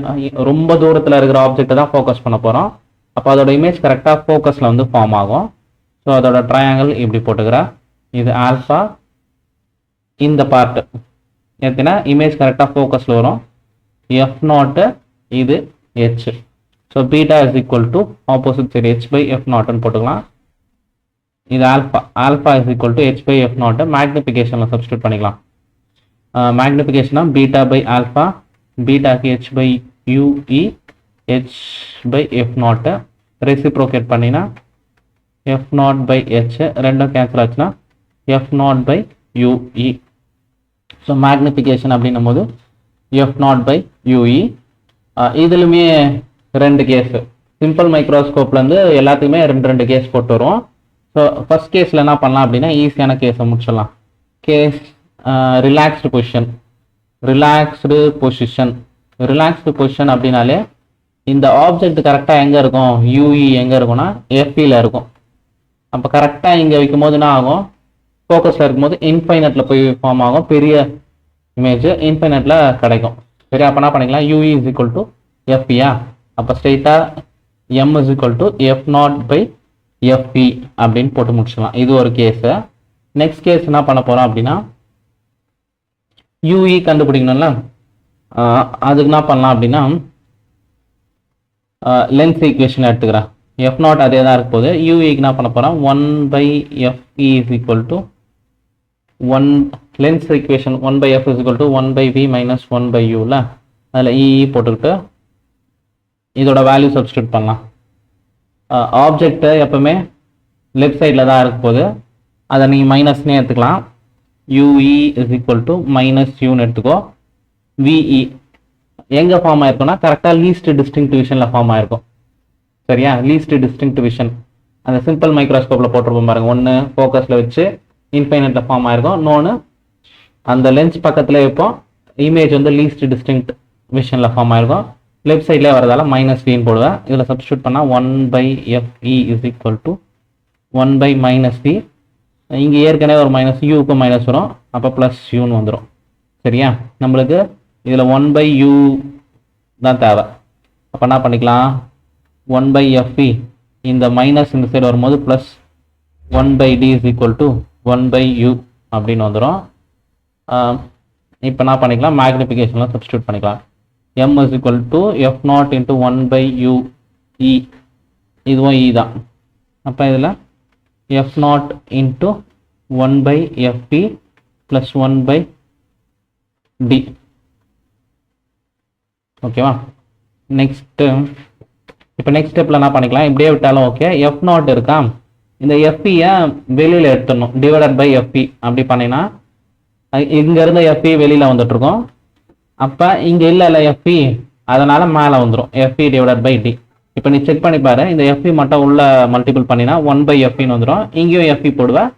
ரொம்ப தூரத்தில் இருக்கிற ஆப்ஜெக்டை தான் ஃபோக்கஸ் பண்ண போகிறோம். அப்போ அதோட இமேஜ் கரெக்டாக ஃபோக்கஸில் வந்து ஃபார்ம் ஆகும். ஸோ அதோட ட்ரையாங்கிள் இப்படி போட்டுக்கிறா. இது ஆல்ஃபா, இந்த பார்ட்டு ஏற்றினா இமேஜ் கரெக்டாக ஃபோக்கஸில் வரும். எஃப் நாட்டு, இது h. So beta is equal to opposite side h by f நாட்டுன்னு போட்டுக்கலாம். இது alpha, alpha is equal to h by f nought. மேக்னிஃபிகேஷனில் சப்ஸ்டியூட் பண்ணிக்கலாம். மேக்னிஃபிகேஷனா பீட்டா பை ஆல்ஃபா, பீட்டாக்கு h by u e, h by f nought. Reciprocate பண்ணினா f not by h, ரெண்டும் cancel ஆச்சுன்னா f not by u e. So magnification அப்படின்னும் போது F naught by யூஇ. இதுலையுமே ரெண்டு கேஸு, சிம்பிள் மைக்ரோஸ்கோப்லேருந்து எல்லாத்துக்குமே ரெண்டு கேஸ் போட்டு வரும். ஸோ ஃபர்ஸ்ட் கேஸில் என்ன பண்ணலாம் அப்படின்னா ஈஸியான கேஸை முடிச்சிடலாம். Case relaxed position. Relaxed position அப்படின்னாலே இந்த ஆப்ஜெக்ட் கரெக்டாக எங்கே இருக்கும், யூஇ எங்கே இருக்கும்னா எஃப்இயில் இருக்கும். அப்போ கரெக்டாக இங்கே வைக்கும் போது என்ன ஆகும், ஃபோக்கஸில் இருக்கும்போது இன்ஃபைனட்டில் போய் ஃபார்ம் ஆகும். பெரிய இமேஜ் இன்ஃபைனட்டில் கிடைக்கும். சரி, அப்போ என்ன பண்ணிக்கலாம், யூஇ இஸ் ஈக்குவல் டு எஃப்இயா. அப்போ ஸ்ட்ரெயிட்டாக m is equal to f not by f e அப்படின்னு போட்டு முடிச்சிடலாம். இது ஒரு கேஸு. நெக்ஸ்ட் கேஸ் என்ன பண்ண போகிறோம் அப்படின்னா யூஇ கண்டுபிடிக்கணும்ல, அதுக்கு என்ன பண்ணலாம் அப்படின்னா லென்ஸ் ஈக்குவேஷன் எடுத்துக்கிறேன். எஃப் நாட் அதே தான் இருக்க போது. யூஇக்கு என்ன பண்ண போகிறோம், 1 by f e is equal to 1, lens equation 1 by f is equal to 1 by v minus 1 by யூவில் அதில் இஇ போட்டுக்கிட்டு இதோட வேல்யூ சப்ஸ்டியூட் பண்ணலாம். ஆப்ஜெக்ட் எப்பவுமே லெஃப்ட் சைடில் தான் இருக்க போது, அதை நீங்கள் மைனஸ்னே எடுத்துக்கலாம். U e is equal to minus யூன்னு எடுத்துக்கோ. விஇ எங்கே ஃபார்ம் ஆயிருக்கும்னா கரெக்டாக லீஸ்ட் டிஸ்டிங்க்ட் டிவிஷனில் ஃபார்ம் ஆயிருக்கும். சரியா, லீஸ்ட் டிஸ்டிங்க்ட் டிவிஷன் அந்த சிம்பிள் மைக்ரோஸ்கோப்பில் போட்டிருப்போம் பாருங்க. ஒன்று ஃபோக்கஸில் வச்சு இன்ஃபைனட்டில் ஃபார்ம் ஆயிருக்கும், இன்னொன்று அந்த லென்ஸ் பக்கத்தில் வைப்போம், இமேஜ் வந்து லீஸ்ட் டிஸ்டிங்க்ட் விஷனில் ஃபார்ம் ஆயிருக்கும். லெஃப்ட் சைட்லேயே வரதால மைனஸ் வின்னு போடுவேன். இதில் சப்ஸ்டியூட் பண்ணால் 1 by f e is equal to 1 by minus v. இங்கே ஏற்கனவே ஒரு மைனஸ், யூக்கு மைனஸ் வரும், அப்போ ப்ளஸ் யூன்னு வந்துடும். சரியா, நம்மளுக்கு இதில் 1 பை யூ தான் தேவை. அப்போ என்ன பண்ணிக்கலாம், 1 பை எஃப்இ இந்த மைனஸ் இந்த சைடு வரும்போது plus 1 by D is equal to 1 by u அப்படின்னு வந்துடும். இப்போ என்ன பண்ணிக்கலாம், மேக்னிஃபிகேஷனில் சப்ஸ்டியூட் பண்ணிக்கலாம். m is equal to f naught into 1 by u e, இதுவும் e தான். அப்போ இதில் f naught into 1 by fp plus 1 by d. ஓகேவா, நெக்ஸ்ட் இப்போ நெக்ஸ்ட் ஸ்டெப்பில் என்ன பண்ணிக்கலாம், இப்படியே விட்டாலும் ஓகே. f naught இருக்கா, இந்த fp-யை வெளியில் எடுத்துடணும், டிவைடட் பை fp அப்படி பண்ணினா இங்கேருந்து fp வெளியில் வந்துட்டுருக்கோம். அப்போ இங்கே இல்லை எஃப்இ, அதனால் மேலே வந்துடும் எஃப்இ டிவைடட் பை டி. இப்போ நீ செக் பண்ணி பாரு, இந்த எஃப்இ மட்டும் உள்ள மல்டிபிள் பண்ணினா 1 பை எஃப்இன்னு வந்துடும். இங்கேயும் எஃப்இ போடுவேன்,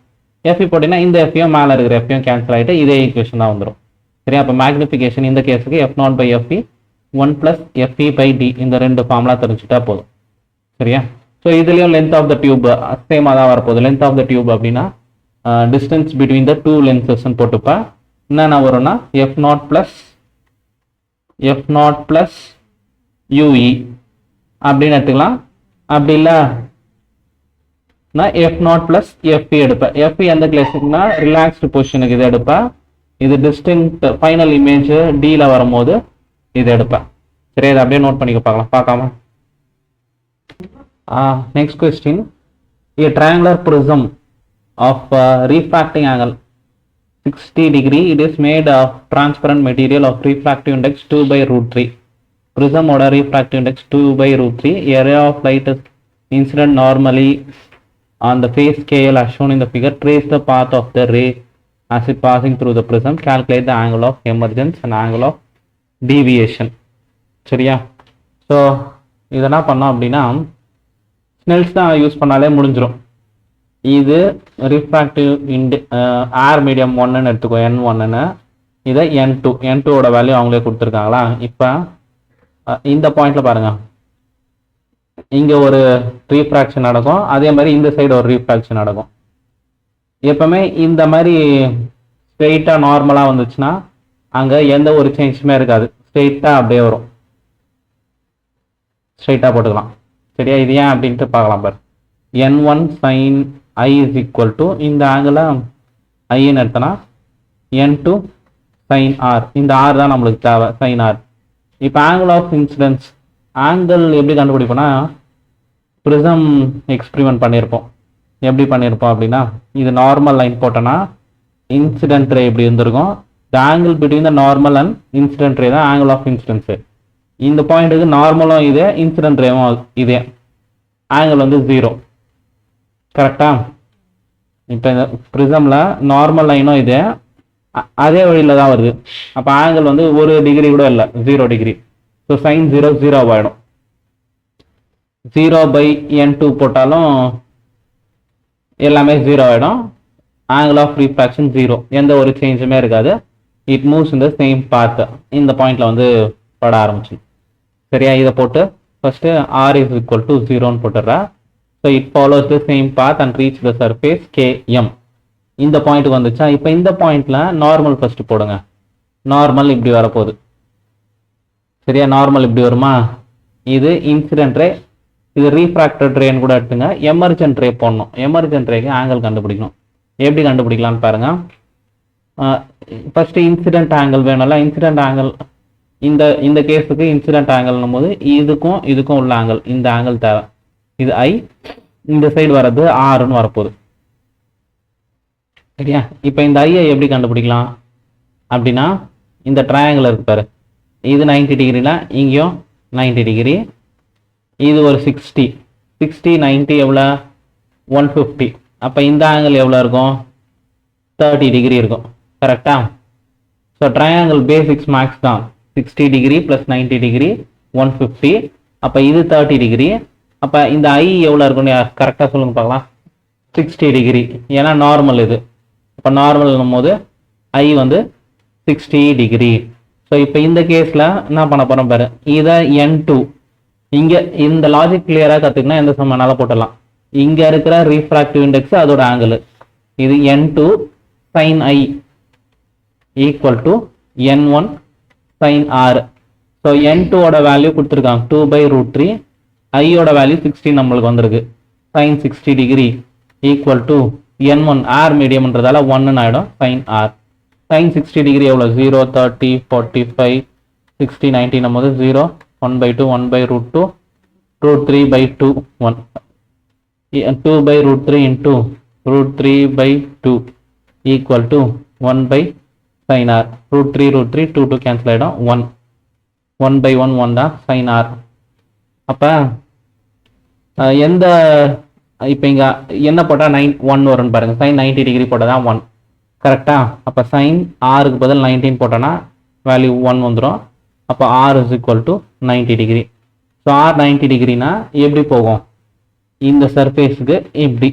எஃப்இ போட்டிங்கன்னா இந்த எஃப்இயும் மேலே இருக்கிற எஃப்இயும் கேன்சல் ஆகிட்டு இதே ஈக்குவேஷன் தான் வந்துடும். சரியா, அப்போ மேக்னிஃபிகேஷன் இந்த கேஸுக்கு f not by f e 1 plus f e by D, இந்த ரெண்டு ஃபார்முலா தெரிஞ்சுட்டா போதும். சரியா, ஸோ இதுலேயும் லென்த் ஆஃப் த டியூப் சேமாக தான் வரப்போகுது. லென்த் ஆஃப் த டியூப் அப்படின்னா டிஸ்டன்ஸ் பிட்வீன் த டூ லென்சஸ்ன்னு போட்டுப்பேன். என்னென்ன வரும்னா எஃப் நாட் ப்ளஸ் யூஇ அப்படின்னு எடுத்துக்கலாம். அப்படி இல்லை நான் எஃப் நாட் ப்ளஸ் எஃப்இ எடுப்பேன். எஃப்இ எந்த கிளாஸுக்குன்னா ரிலாக்ஸ்டு பொசிஷனுக்கு இது எடுப்பேன். இது டிஸ்டிங்க்ட் ஃபைனல் இமேஜ் டியில் வரும்போது இது எடுப்பேன். சரி, அதை அப்படியே நோட் பண்ணிக்க பார்க்காம. Next question, a triangular prism of refracting angle 60 degree, it is made of transparent material of refractive index 2 by root 3. Prism oda refractive index 2 by root 3. A ray of light is incident normally on the face scale as shown in the figure. Trace the path of the ray as it passing through the prism. Calculate the angle of emergence and angle of deviation. சரியா? So இதை என்ன பண்ணோம் அப்படின்னா Snell's தான் use பண்ணாலே முடிஞ்சிடும். இது refractive ஏர் medium 1ன்னு எடுத்துக்கோ, N1ன்னு. இதை N2, N2ஓட வேல்யூ அவங்களே கொடுத்துருக்காங்களா? இப்போ இந்த பாயிண்ட்ல பாருங்க, இங்க ஒரு ரீஃப்ராக்ஷன் நடக்கும், அதே மாதிரி இந்த சைடு ஒரு ரீஃப்ராக்ஷன் நடக்கும். எப்பவுமே இந்த மாதிரி ஸ்ட்ரெயிட்டா நார்மலா வந்துச்சுன்னா அங்க எந்த ஒரு சேஞ்சுமே இருக்காது, ஸ்ட்ரெயிட்டா அப்படியே வரும். ஸ்ட்ரெயிட்டா போட்டுக்கலாம். சரியா? இது ஏன் அப்படின்ட்டு பார்க்கலாம் பாரு. N1 sin I is equal to இந்த ஆங்கிள ஐன்னு எடுத்தனா N2 sin R. இந்த R தான் நம்மளுக்கு தேவை, sin R. இப்போ ஆங்கிள் ஆஃப் இன்சிடென்ஸ், ஆங்கிள் எப்படி கண்டுபிடிப்போம்னா ப்ரிசம் எக்ஸ்பிரிமெண்ட் பண்ணியிருப்போம். எப்படி பண்ணியிருப்போம் அப்படின்னா, இது நார்மல் லைன் போட்டோன்னா இன்சிடென்ட் ரே இப்படி இருந்திருக்கும். The angle between the normal and incident ray தான் ஆங்கிள் ஆஃப் இன்சிடென்ஸ். இந்த பாயிண்ட்டுக்கு நார்மலும் இதே, இன்சிடென்ட் ரேவும் இதே. ஆங்கிள் வந்து 0. கரெக்டா? இப்போ இந்த ப்ரிசம்ல நார்மல் லைனும் இதே, அதே வழியில் தான் வருது. அப்போ ஆங்கிள் வந்து 1 டிகிரி கூட இல்லை, 0 டிகிரி. ஸோ sin 0 0 ஆகிடும். 0/N2 போட்டாலும் எல்லாமே 0 ஆகிடும். ஆங்கிள் ஆஃப் ரீஃப்ராக்ஷன் 0, எந்த ஒரு சேஞ்சுமே இருக்காது. It moves in the same path. இந்த பாயிண்ட்ல வந்து பட ஆரம்பிச்சு. சரியா? இதை போட்டு first R is equal to 0ன்னு போட்டுடுறா. So it follows the same path and reach the surface KM. இந்த பாயிண்ட்டுக்கு வந்துச்சா? இப்போ இந்த பாயிண்ட்ல நார்மல் ஃபர்ஸ்ட் போடுங்க. நார்மல் இப்படி வரப்போகுது. சரியா? நார்மல் இப்படி வருமா? இது இன்சிடென்ட் ரே, இது ரீஃப்ராக்டட் ரேன்னு கூட எடுத்துங்க. எமர்ஜென்ட் ரே போடணும். எமர்ஜென்ட் ரேக்கு ஆங்கிள் கண்டுபிடிக்கணும். எப்படி கண்டுபிடிக்கலாம்னு பாருங்க. ஃபர்ஸ்ட் இன்சிடென்ட் ஆங்கிள் வேணும்ல. இன்சிடென்ட் ஆங்கிள் இந்த கேஸுக்கு இன்சிடென்ட் ஆங்கிள்னும் போது இதுக்கும் உள்ள ஆங்கிள், இந்த ஆங்கிள் தேவை. இது I, இந்த சைடு வர்றது Rன்னு வரப்போகுது. சரியா? இப்போ இந்த ஐயை எப்படி கண்டுபிடிக்கலாம் அப்படின்னா, இந்த ட்ரையாங்கிள் இருக்கு பாரு, இது 90 டிகிரினா இங்கேயும் 90 டிகிரி. இது ஒரு 60, 90 எவ்வளோ? 150. அப்போ இந்த ஆங்கிள் எவ்வளோ இருக்கும்? 30 டிகிரி இருக்கும். கரெக்டா? ஸோ ட்ரையாங்கிள் பேசிக்ஸ் மேக்ஸ் தான். 60 டிகிரி ப்ளஸ் 90 டிகிரி 150. அப்போ இது 30 டிகிரி. அப்போ இந்த ஐ எவ்வளோ இருக்குன்னு கரெக்டாக சொல்லுங்க பார்க்கலாம். 60 டிகிரி, ஏன்னா நார்மல் இது. இப்போ நார்மல் போது ஐ வந்து 60 டிகிரி. ஸோ இப்போ இந்த கேஸில் என்ன பண்ண போகிறோம் பாரு, இதை N2. இங்கே இந்த லாஜிக் கிளியராக கற்றுக்குன்னா எந்த சமனால போட்டலாம். இங்கே இருக்கிற ரீஃப்ராக்டிவ் இண்டெக்ஸ் அதோட ஆங்கிள். இது N2 sin I equal to N1 sin R. So N2ஓட வேல்யூ கொடுத்துருக்காங்க 2/√3. ஐயோட வேல்யூ 60 நம்மளுக்கு வந்திருக்கு. sin 60 degree equal to N1, air மீடியம்ன்றதால 1ன்னு ஆகிடும், sin R. sin 60 டிகிரி எவ்வளோ? 0, 30, 45, 60, 90 நம்ம 0, 1/2, 1/√2, √3/2, 1. 2/√3 into √3/2 equal to 1/sin R. √3 2 cancel ஆகிடும், 1. 1/1 1 தான் sin R. அப்போ எந்த இப்போ இங்கே என்ன போட்டால் 1 வரும்னு பாருங்க. sin 90 டிகிரி போட்டால் தான் 1. கரெக்டா? அப்போ sin ஆருக்கு பதில் 19 போட்டோன்னா வேல்யூ 1 வந்துடும். அப்போ R is equal to 90 degree. So R 90 டிகிரினா எப்படி போகும்? இந்த சர்ஃபேஸுக்கு இப்படி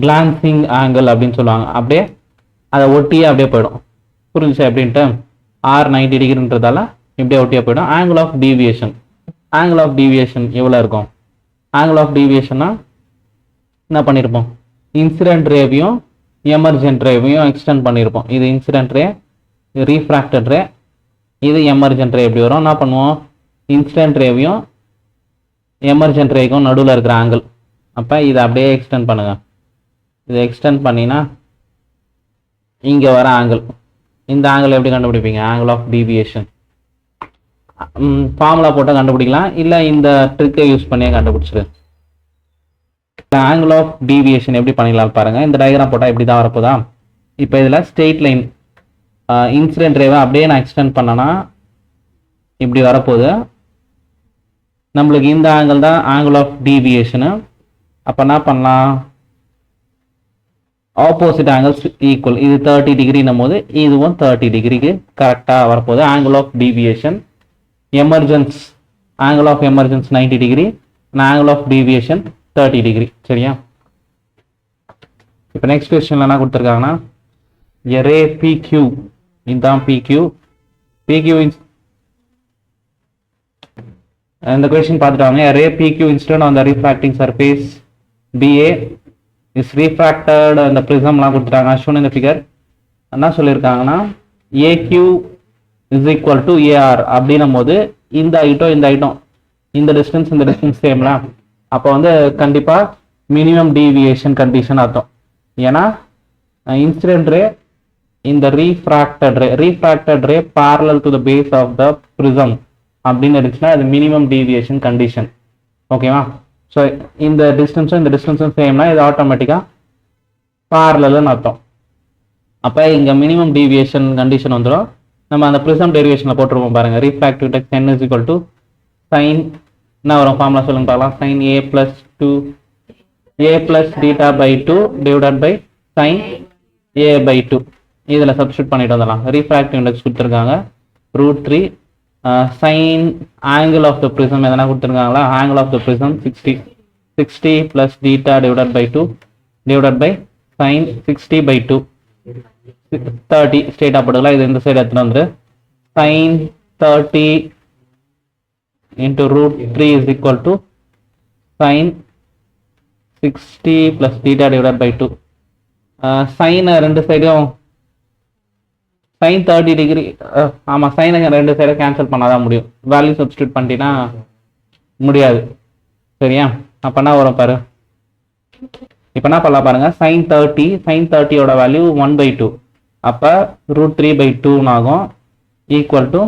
கிளான்சிங் ஆங்கிள் அப்படின்னு சொல்லுவாங்க. அப்படியே அதை ஒட்டியே அப்படியே போயிடும். புரிஞ்சுச்சா எப்படின்ட்டு? R 90 டிகிரின்றதால இப்படியே ஒட்டியே போயிடும். Angle of deviation, angle of deviation எவ்வளோ இருக்கும்? ஆங்கிள் ஆஃப் டீவியேஷன்னா என்ன பண்ணியிருப்போம்? இன்சிடென்ட் ரேவையும் எமர்ஜென்ட் ரேவையும் எக்ஸ்டெண்ட் பண்ணியிருப்போம். இது இன்சிடென்ட் ரே, ரீஃப்ராக்டட் ரே, இது எமர்ஜென்ட் ரே. எப்படி வரும்? என்ன பண்ணுவோம்? இன்சிடென்ட் ரேவையும் எமர்ஜென்ட் ரேக்கும் நடுவில் இருக்கிற ஆங்கிள். அப்போ இதை அப்படியே எக்ஸ்டெண்ட் பண்ணுங்க. இதை எக்ஸ்டெண்ட் பண்ணினா இங்கே வர ஆங்கிள். இந்த ஆங்கிள் எப்படி கண்டுபிடிப்பீங்க? ஆங்கிள் ஆஃப் டீவியேஷன் ஃபார்முலா போட்டால் கண்டுபிடிக்கலாம், இல்லை இந்த ட்ரிக்கை யூஸ் பண்ணியே கண்டுபிடிச்சிரு. ஆங்கிள் ஆஃப் டீவியேஷன் எப்படி பண்ணிடலாம் பாருங்க. இந்த டயக்ராம் போட்டால் இப்படி தான் வரப்போதா? இப்போ இதில் ஸ்ட்ரெயிட் லைன் இன்சிடென்ட் ரேவை அப்படியே நான் எக்ஸ்டெண்ட் பண்ணனா இப்படி வரப்போகுது. நம்மளுக்கு இந்த ஆங்கிள் தான் ஆங்கிள் ஆஃப் டீவியேஷனு. அப்போ என்ன பண்ணலாம்? Opposite angles equal. இது 30 டிகிரின்னும் போது இதுவும் 30 டிகிரிக்கு கரெக்டாக வரப்போகுது. Angle of deviation emergence, angle of emergence 90 degree, angle of deviation 30 degree. சரியா? இப்போ நெக்ஸ்ட் கொஸ்டின்ல என்ன கொடுத்துருக்காங்கன்னா ரே PQ, இதுதான் PQ. PQ இந்த கொஸ்டின் பார்த்துட்டாங்க. Ray PQ incident on the refracting surface BA is refracted அந்த ப்ரிசம்லாம் கொடுத்துட்டாங்க. shown in the figure. என்ன சொல்லியிருக்காங்கன்னா AQ is equal to AR அப்படின்னும் போது இந்த ஐட்டம் இந்த டிஸ்டன்ஸ் சேம்ல, அப்போ வந்து கண்டிப்பா மினிமம் டீவியேஷன் கண்டிஷன் அர்த்தம். ஏன்னா இன்சிடென்ட் ரே இந்த refracted ray parallel to the base of the prism அப்படின்னு இருந்துச்சுன்னா அது மினிமம் டீவியேஷன் கண்டிஷன். ஓகேவா? ஸோ இந்த டிஸ்டன்ஸும் சேம்னா இது ஆட்டோமேட்டிக்காக parallelன்னு அர்த்தம். அப்போ இங்கே மினிமம் டீவியேஷன் கண்டிஷன் வந்துடும். நம்ம அந்த ப்ரிசம் டெரிவேஷனில் போட்டுருவோம் பாருங்க. Refractive index n is equal to sin என்ன வரும் ஃபார்முலா சொல்லுங்க பார்க்கலாம். sin a plus theta by 2 divided by sin a by 2. இதில் சப்ஸ்டியூட் பண்ணிட்டு வந்துடலாம். ரீஃப்ராக்டிவ் இண்டெக்ஸ் கொடுத்துருக்காங்க √3. Sine angle of the prism எதனா கொடுத்துருக்காங்களா? Angle of the prism 60 plus theta divided by 2 divided by sin 60 by 2 30 ஸ்ட்ரெயிட்டா போட்டுக்கலாம். இது இந்த சைடு எடுத்துட்டு வந்துரு. sin 30 into √3 is equal to sin 60 plus theta divided by 2. sin ரெண்டு சைடும் sin 30 டிகிரி, ஆமாம் sin ரெண்டு சைடும் கேன்சல் பண்ணாதான் முடியும். வேல்யூ சப்ஸ்டியூட் பண்ணிட்டீங்கன்னா முடியாது. சரியா? அப்போ என்ன வரும் பாரு. இப்போ என்ன பண்ணலாம் பாருங்க. sin 30யோட வேல்யூ 1/2. அப்போ √3/2 ஆகும் ஈக்குவல் டு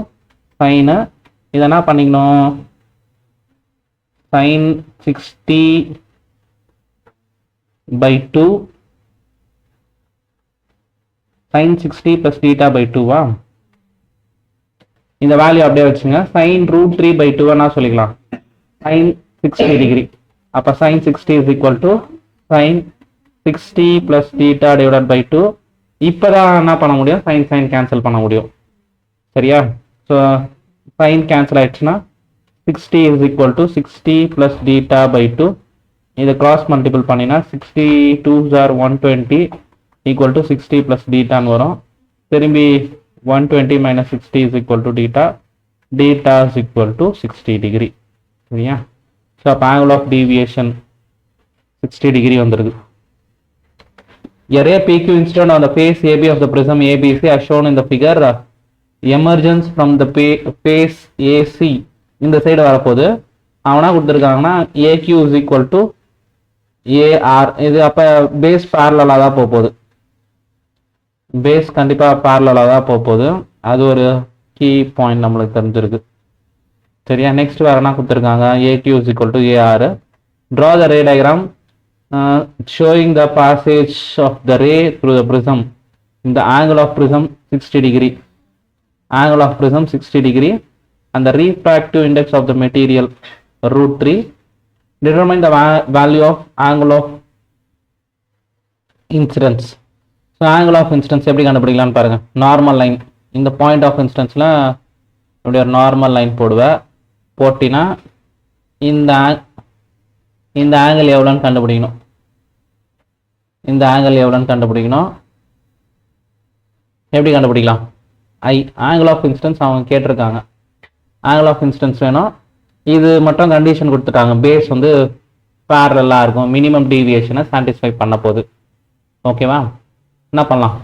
sin. இதை என்ன பண்ணிக்கணும்? sin 60/2 sin 60 plus theta by 2வா? இந்த வேல்யூ அப்படியே வச்சுங்க. sin √3/2 என்ன சொல்லிக்கலாம்? sin 60 degree. அப்போ sin 60 is equal to sin 60 plus theta divided by 2. இப்போதான் என்ன பண்ண முடியும்? sin கேன்சல் பண்ண முடியும். சரியா? ஸோ sin கேன்சல் ஆயிடுச்சுன்னா 60 is equal to 60 plus theta by 2. இதை கிராஸ் மல்டிபிள் பண்ணினா 60 2s are 120 equal to 60 plus theta வரும். திரும்பி 120 minus 60 is equal to theta is equal to 60 degree. சரியா? ஸோ அப்போ ஆங்கிள் ஆஃப் டீவியேஷன் 60 டிகிரி வந்துருது. A ray PQ incident on the face AB of the prism ABC as shown in the figure emergence from the face AC இந்த side வரப்போகுது. அவனா கொடுத்துருக்காங்கன்னா AQ is equal to AR. இது அப்போ base பேரலாக தான் போகுது. பேஸ் கண்டிப்பாக பேரலாக தான் போகுது. அது ஒரு கீ பாயிண்ட் நம்மளுக்கு தெரிஞ்சிருக்கு. சரியா? நெக்ஸ்ட் வேற என்ன கொடுத்துருக்காங்க? AQ is equal to AR. Draw the ray diagram showing the passage of the ray through the prism. The angle of prism 60 degree. Angle of prism 60 degree and the refractive index of the material √3. Determine the value of angle of incidence. So angle of incidence எப்படி கண்டுபிடிக்கலாம்னு பாருங்க. Normal line, இந்த point of இன்சிடென்ஸ்ல இப்படி ஒரு normal line போடுவேன். போட்டினா இந்த angle எவ்வளோன்னு கண்டுபிடிக்கணும். எப்படி கண்டுபிடிக்கலாம்? ஆங்கிள் ஆஃப் இன்சிடென்ஸ் அவங்க கேட்டிருக்காங்க. ஆங்கிள் ஆஃப் இன்சிடென்ஸ் வேணும். இது மட்டும் கண்டிஷன் கொடுத்துட்டாங்க. பேஸ் வந்து பேரலாக இருக்கும். மினிமம் டீவியேஷனை சாட்டிஸ்ஃபை பண்ண போகுது. ஓகேவா? என்ன பண்ணலாம்?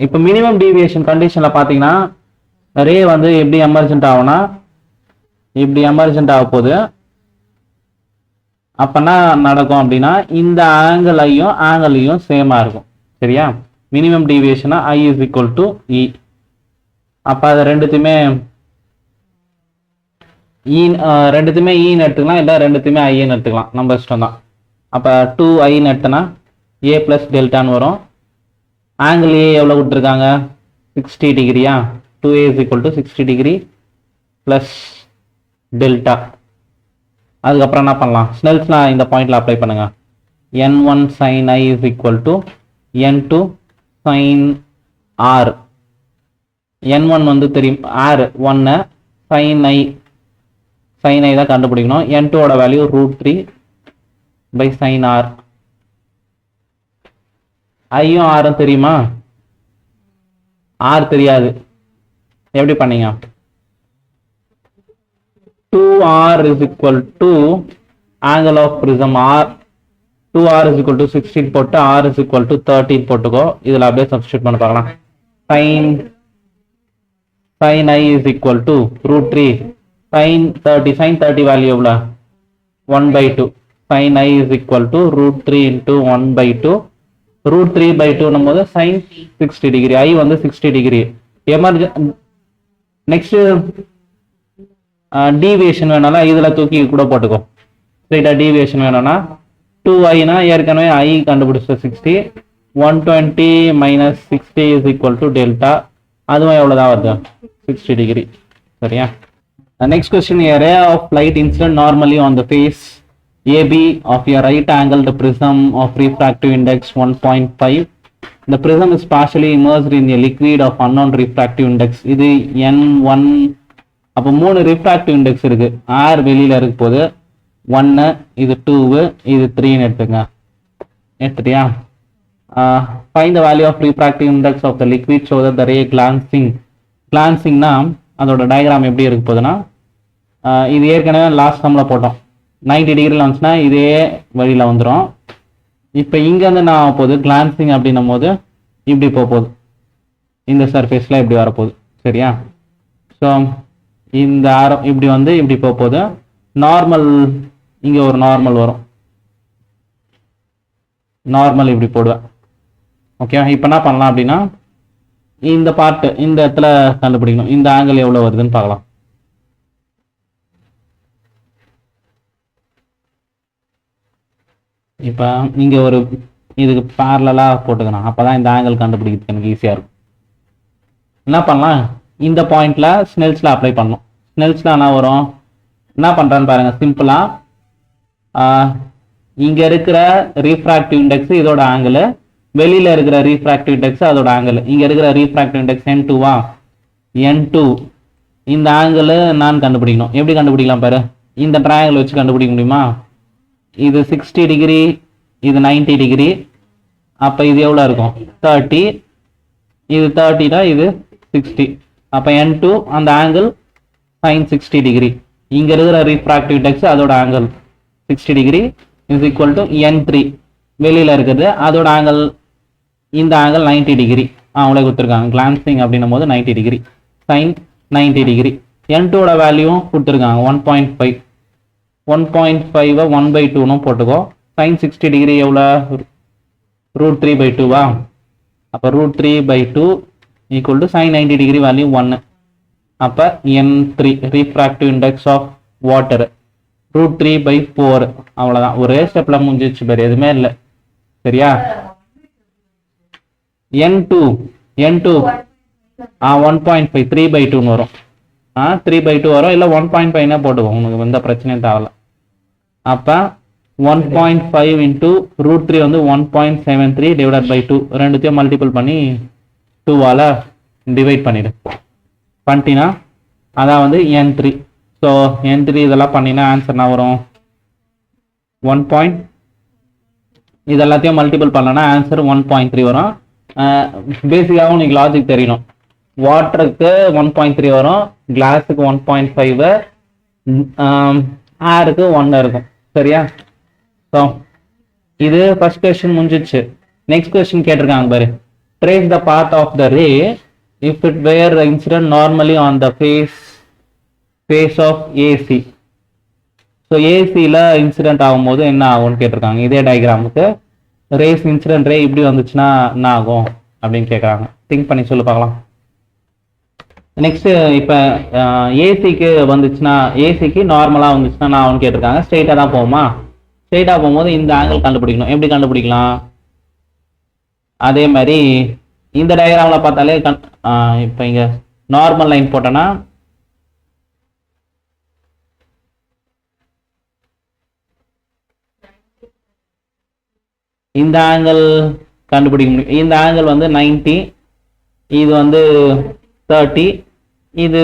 இப்போ மினிமம் டீவியேஷன் கண்டிஷனில் பார்த்தீங்கன்னா ரே வந்து எப்படி எமர்ஜென்ட் ஆகும்னா இப்படி எமர்ஜென்ட் ஆக போகுது. அப்பனா நடக்கும் அப்படின்னா இந்த ஆங்கிளையும் சேமா இருக்கும். சரியா? மினிமம் டீவியேஷனா I is equal to E. அப்போ அது ரெண்டுத்தையுமே ஈன்னு எடுத்துக்கலாம், இல்லை ரெண்டுத்தையுமே ஐன்னு எடுத்துக்கலாம். நம்ம இஷ்டம் தான். அப்போ 2I எடுத்தனா A plus டெல்டான்னு வரும். ஆங்கிள் ஏ எவ்வளோ கொடுத்துருக்காங்க? 60 டிகிரியா? 2A is equal to 60 degree plus delta. அதுக்கப்புறம் என்ன பண்ணலாம்? ஸ்னெல்ஸ்லாம் இந்த பாயிண்ட்ல அப்ளை பண்ணுங்க. n1 sin I is equal to n2 sin R. n1 வந்து தெரியும் R 1 sin I தான் கண்டுபிடிக்கணும். n2 ஓட வேல்யூ √3 by sin R. ஐயும் ஆரும் தெரியுமா? R தெரியாது. எப்படி பண்ணீங்க? 2R is equal to angle of prism R. 2R is equal to 16 போட்டு R is equal to 13 போட்டுக்கோ. இதில் அப்படியே சப்ஸ்டியூட் பண்ண பார்க்கலாம். sin I is equal to √3 sin 30 value எவ்வளோ? 1/2. sin I is equal to √3 into 1/2. √3/2 நம்ம sin 60 degree. I வந்து 60 degree. Next deviation வேணால இதில் தூக்கி கூட போட்டுக்கோ. ஸ்ட்ரைட்டாக டீவியேஷன் வேணும்னா 2iனா ஏற்கனவே I கண்டுபிடிச்ச 60. 120 minus 60 is equal to delta. அதுவும் எவ்வளோதான் வருது? 60 degree. சரியா? Next question, a ray of light incident normally on the face AB of a right angled prism of refractive index 1.5. The prism is partially immersed in a liquid of unknown refractive index. இது n1. அப்போ 3 refractive index இருக்கு. R வெளியில இருக்கு போது 1, இது 2, இது 3ன்னு எடுத்துட்டியா? Find the value of refractive index of the liquid so that the ray glancingனா அதோட டயக்ராம் எப்படி இருக்கு போதுன்னா, இது ஏற்கனவே லாஸ்ட் சம்ல போட்டோம். 90 டிகிரியில் வந்துச்சுன்னா இதே வழியில் வந்துடும். இப்போ இங்கேருந்து நான் ஆகப்போகுது கிளான்சிங் அப்படின்னும் போது இப்படி போகுது, இந்த சர்ஃபேஸில் இப்படி வரப்போகுது. சரியா? ஸோ இந்த ஆரம் இப்படி வந்து இப்படி போகுது. நார்மல் இங்கே ஒரு நார்மல் வரும், நார்மல் இப்படி போடுவேன். ஓகே, இப்போ என்ன பண்ணலாம் அப்படின்னா இந்த பார்ட்டு இந்த இடத்துல கண்டுபிடிக்கணும். இந்த ஆங்கிள் எவ்வளோ வருதுன்னு பார்க்கலாம். இப்போ இங்கே ஒரு இதுக்கு பேரலாக போட்டுக்கணும். அப்போ தான் இந்த ஆங்கிள் கண்டுபிடிக்கிறதுக்கு எனக்கு ஈஸியாக இருக்கும். என்ன பண்ணலாம், இந்த பாயிண்டில் ஸ்னெல்ஸில் அப்ளை பண்ணணும். ஸ்னெல்ஸில் என்ன வரும், என்ன பண்ணுறான்னு பாருங்கள். சிம்பிளாக இங்கே இருக்கிற ரீஃப்ராக்டிவ் இண்டெக்ஸ் இதோட ஆங்கிள், வெளியில் இருக்கிற ரீஃப்ராக்டிவ் இண்டெக்ஸ் அதோட ஆங்கிள். இங்கே இருக்கிற ரீஃப்ராக்டிவ் இண்டெக்ஸ் n2வா, n2 இந்த ஆங்கிள் நான் கண்டுபிடிக்கணும். எப்படி கண்டுபிடிக்கலாம் பாரு, இந்த ட்ரையாங்கிள் வச்சு கண்டுபிடிக்க முடியுமா? இது 60 டிகிரி, இது 90 டிகிரி. அப்போ இது எவ்வளோ இருக்கும்? 30. இது 30 இது 60. அப்போ n2 அந்த ஆங்கிள் sin 60 டிகிரி. இங்கே இருக்கிற ரீஃப்ராக்டிவ் இண்டெக்ஸ் அதோட angle 60 degree is equal to n3 வெளியில் இருக்கிறது அதோட ஆங்கிள், இந்த ஆங்கிள் 90 டிகிரி. அவங்களே கொடுத்துருக்காங்க. கிளான்சிங் அப்படின்னும் போது 90 டிகிரி, sin 90 டிகிரி. n2ஓட வேல்யூவும் கொடுத்துருக்காங்க 1.5. 1.5 1/2 போட்டுக்கோ. sin 60 டிகிரி எவ்வளோ? √3/2வா? அப்போ √3/2 equal to sin 90 degree value 1. அப்போ n3 refractive index of water √3/4. அவ்வளோதான், ஒரே ஸ்டெப்பில் முடிஞ்சிச்சு, பேர் எதுவுமே இல்லை. சரியா? n2 1.5 3/2 வரும். 3/2 வரும், இல்லை 1.5 போட்டுக்கோங்க, உங்களுக்கு எந்த பிரச்சனையும் தேவையில்ல. அப்போ 1.5 இன்ட்டு √3 வந்து 1.73 டிவைடட் பை 2. ரெண்டுத்தையும் மல்டிபிள் பண்ணி 2ஆல் டிவைட் பண்ணிட்டீங்கன்னா அதான் வந்து n3. ஸோ n3 இதெல்லாம் பண்ணினா ஆன்சர் என்ன வரும்? 1. இது எல்லாத்தையும் மல்டிபிள் பண்ணலன்னா ஆன்சர் 1.3 வரும். பேசிக்காகவும் உங்களுக்கு லாஜிக் தெரியணும். வாட்டருக்கு 1.3 வரும், கிளாஸுக்கு 1.5, ஏருக்கு 1 இருக்கும். சரியா? ஸோ இது ஃபர்ஸ்ட் கொஸ்டின் முடிஞ்சிச்சு. நெக்ஸ்ட் கொஸ்டின் கேட்டிருக்காங்க பாரு. Trace the path of the ray if it were incident normally on the face of AC. So ஏசியில் இன்சிடென்ட் ஆகும்போது என்ன ஆகும்னு கேட்டிருக்காங்க. இதே டயக்ராமுக்கு ரேஸ் இன்சிடென்ட் ரே இப்படி வந்துச்சுன்னா என்ன ஆகும் அப்படின்னு கேட்குறாங்க. திங்க் பண்ணி சொல்லி பார்க்கலாம். நெக்ஸ்ட் இப்போ ஏசிக்கு வந்துச்சுன்னா, ஏசிக்கு நார்மலாக வந்துச்சுன்னா நான் அவனு கேட்டிருக்காங்க. ஸ்ட்ரெயிட்டாக தான் போகுமா? ஸ்ட்ரெயிட்டாக போகும்போது இந்த ஆங்கிள் கண்டுபிடிக்கணும். எப்படி கண்டுபிடிக்கலாம்? அதே மாதிரி இந்த டயக்ராமில் பார்த்தாலே இப்போ இங்கே நார்மல் லைன் போட்டோன்னா இந்த ஆங்கிள் கண்டுபிடிக்க முடியும். இந்த ஆங்கிள் வந்து 90, இது வந்து 30, இது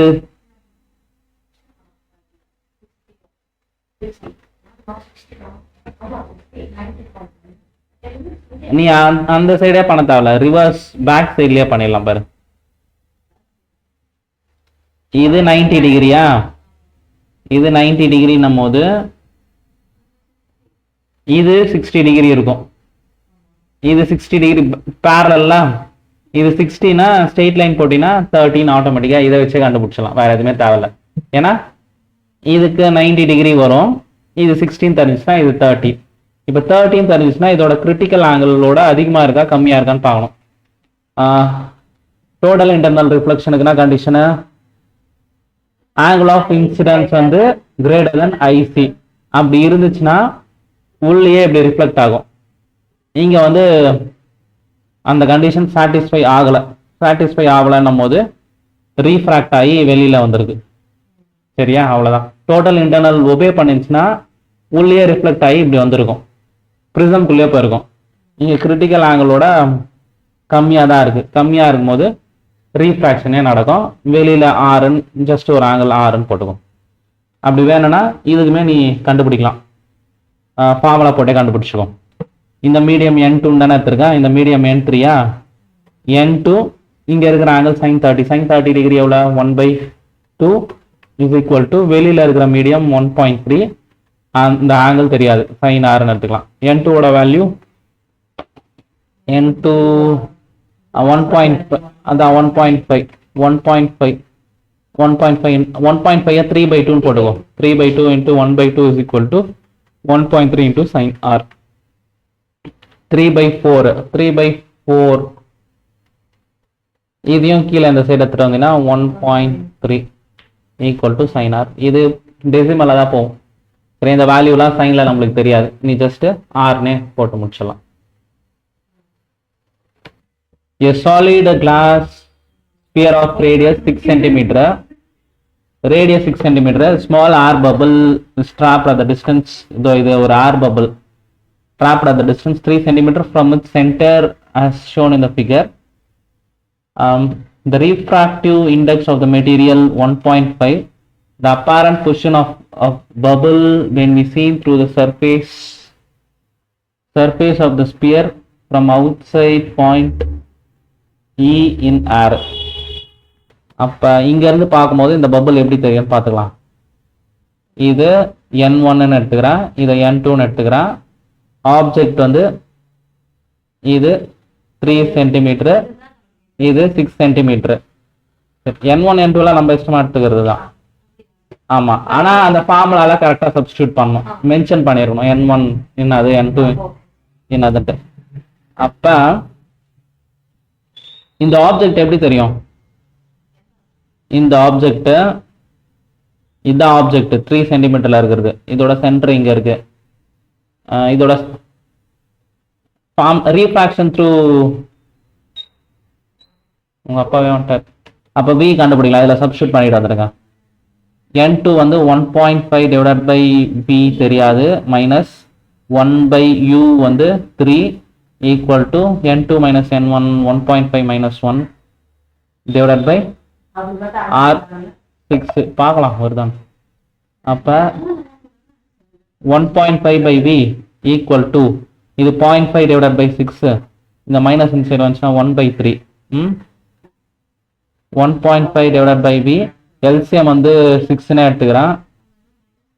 நீ அந்த சைடே பண்ண தேவையில்ல, ரிவர்ஸ் பேக் சைட்லயே பண்ணிடலாம் பாரு. இது 90 டிகிரியா, இது 90 டிகிரின்னும் போது இது 60 டிகிரி இருக்கும். இது 60 டிகிரி பேரலா, இது 60னா ஸ்ட்ரெயிட் லைன் போட்டினா 13 ஆட்டோமேட்டிக்கா இதை வச்சு கண்டுபிடிச்சலாம், வேற எதுவுமே தேவையில்ல. ஏன்னா இதுக்கு 90 டிகிரி வரும், இது 16 தெரிஞ்சுச்சுன்னா இது 30. இப்போ 13 தெரிஞ்சுச்சுன்னா இதோட கிரிட்டிக்கல் ஆங்கிளோட அதிகமா இருக்கா கம்மியா இருக்கான்னு பார்க்கணும். டோட்டல் இன்டர்னல் ரிஃப்ளெக்ஷனுக்குனா கண்டிஷனு ஆங்கிள் ஆஃப் இன்சிடென்ஸ் வந்து கிரேட்டர் தென் ஐசி. அப்படி இருந்துச்சுன்னா உள்ளேயே இப்படி ரிஃப்ளெக்ட் ஆகும். இங்க வந்து அந்த கண்டிஷன் சாட்டிஸ்ஃபை ஆகலைன்னும் போது ரீஃப்ராக்ட் ஆகி வெளியில வந்துருக்கு. சரியா, அவ்வளவுதான். டோட்டல் இன்டர்னல் ஒபே பண்ணிச்சுன்னா உள்ளே ரிஃப்ளெக்ட் ஆகி இப்படி வந்திருக்கும், ப்ரிசம்குள்ளேயே போயிருக்கும். இங்க கிரிட்டிக்கல் ஆங்கிளோட கம்மியா தான் இருக்கு. கம்மியா இருக்கும்போது ரீஃப்ராக்ஷனே நடக்கும். வெளியில ஆறுன்னு ஜஸ்ட் ஒரு ஆங்கிள் ஆறுன்னு போட்டுக்கும். அப்படி வேணும்னா இதுக்குமே நீ கண்டுபிடிக்கலாம், ஃபார்முலா போட்டே கண்டுபிடிச்சிக்கும். இந்த மீடியம் N2 தானே எடுத்திருக்கேன், இந்த மீடியம் N3யா, N2 இங்க இருக்கிற ஆங்கிள் sin 30 டிகிரி எவ்வளோ 1/2 இஸ் ஈக்குவல் டு வெளியில இருக்கிற மீடியம் 1.3, அந்த ஆங்கிள் தெரியாது sin ஆறுன்னு எடுத்துக்கலாம். N2 ஓட வேல்யூ N2 1.5, அதான் 1.5 3/2 போட்டுக்கோ. 3/2 into 1/2 is equal to 1.3 into sin r. 3/4 இதையும் கீழே இந்த சைடு எடுத்துட்டு வந்தீங்கன்னா 1.3 equal to sin r. இது டெசிமலா தான் போகும். சரி, இந்த வேல்யூலாம் சைன்ல நம்மளுக்கு தெரியாது, நீ ஜஸ்ட் ஆர்னே போட்டு முடிச்சிடலாம். A solid glass sphere of radius 6 cm, radius 6 cm, small air bubble is trapped at the distance, though இது ஒரு air bubble trapped at the distance 3 cm from its center as shown in the figure. The refractive index of the material 1.5. The apparent position of bubble when we see through the surface of the sphere from outside point E in air. அப்ப இங்க இருந்து பார்க்கும்போது இந்த bubble எப்படி தெரியும் பார்த்துக்கலாம். இது N1 எடுத்துக்கிறேன், இதை N2 எடுத்துக்கிறேன். ஆப்ஜெக்ட் வந்து இது 3 சென்டிமீட்டர், இது 6 சென்டிமீட்டர். N1 N2 நம்ம இஷ்டமா எடுத்துக்கிறது தான். ஆமா, ஆனா அந்த ஃபார்முலால கரெக்டா சப்ஸ்டிட்யூட் பண்ணணும், மென்ஷன் பண்ணிருக்கணும் N1 என்னது N2 என்னதுன்ட்டு. அப்ப இந்த ஆப்ஜெக்ட் எப்படி தெரியும்? இந்த ஆப்ஜெக்ட், இந்த ஆப்ஜெக்ட் 3 சென்டிமீட்டர்ல இருக்கிறது, இதோட சென்டர் இங்க இருக்கு. இதோட ரீஃப்ராக்ஷன் த்ரூ உங்க அப்பாவே வந்துட்டார். அப்ப V கண்டுபிடிக்கலாம், இதுல சப்ஸ்டிட்யூட் பண்ணிட்டு வந்துருங்க. N2 வந்து 1.5 டிவைடட் பை V தெரியாது, மைனஸ் 1/u வந்து 3 ஈக்குவல் டு N2 மைனஸ் N1 1.5 மைனஸ் 1 டிவைடட் பை R 6 பார்க்கலாம் வருதான். அப்ப 1.5 by V ஈக்குவல் டு இது 0.5 டிவைடட் பை 6, இந்த மைனஸ் இன்சைட் வந்துச்சுன்னா 1/3. 1.5 டிவைடட் பை V, எல்சிஎம் வந்து 6ன்னு எடுத்துக்கிறேன்.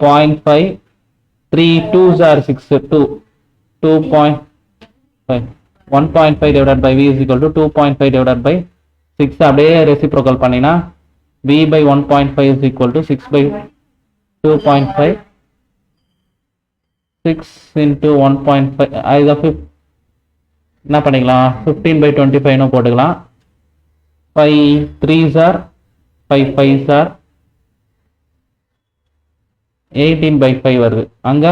0.5 3 2s are 6 2.5 1.5 divided by V is equal to 2.5 divided by 6. அப்படியே ரெசிப்ரோக்கல் பண்ணினா V by 1.5 is equal to 6 by 2.5. 6 into 1.5 இதை என்ன பண்ணிக்கலாம், 15 by 25 போட்டுக்கலாம். 5 3s are 5 5s are 18 by 5 வருது. அங்க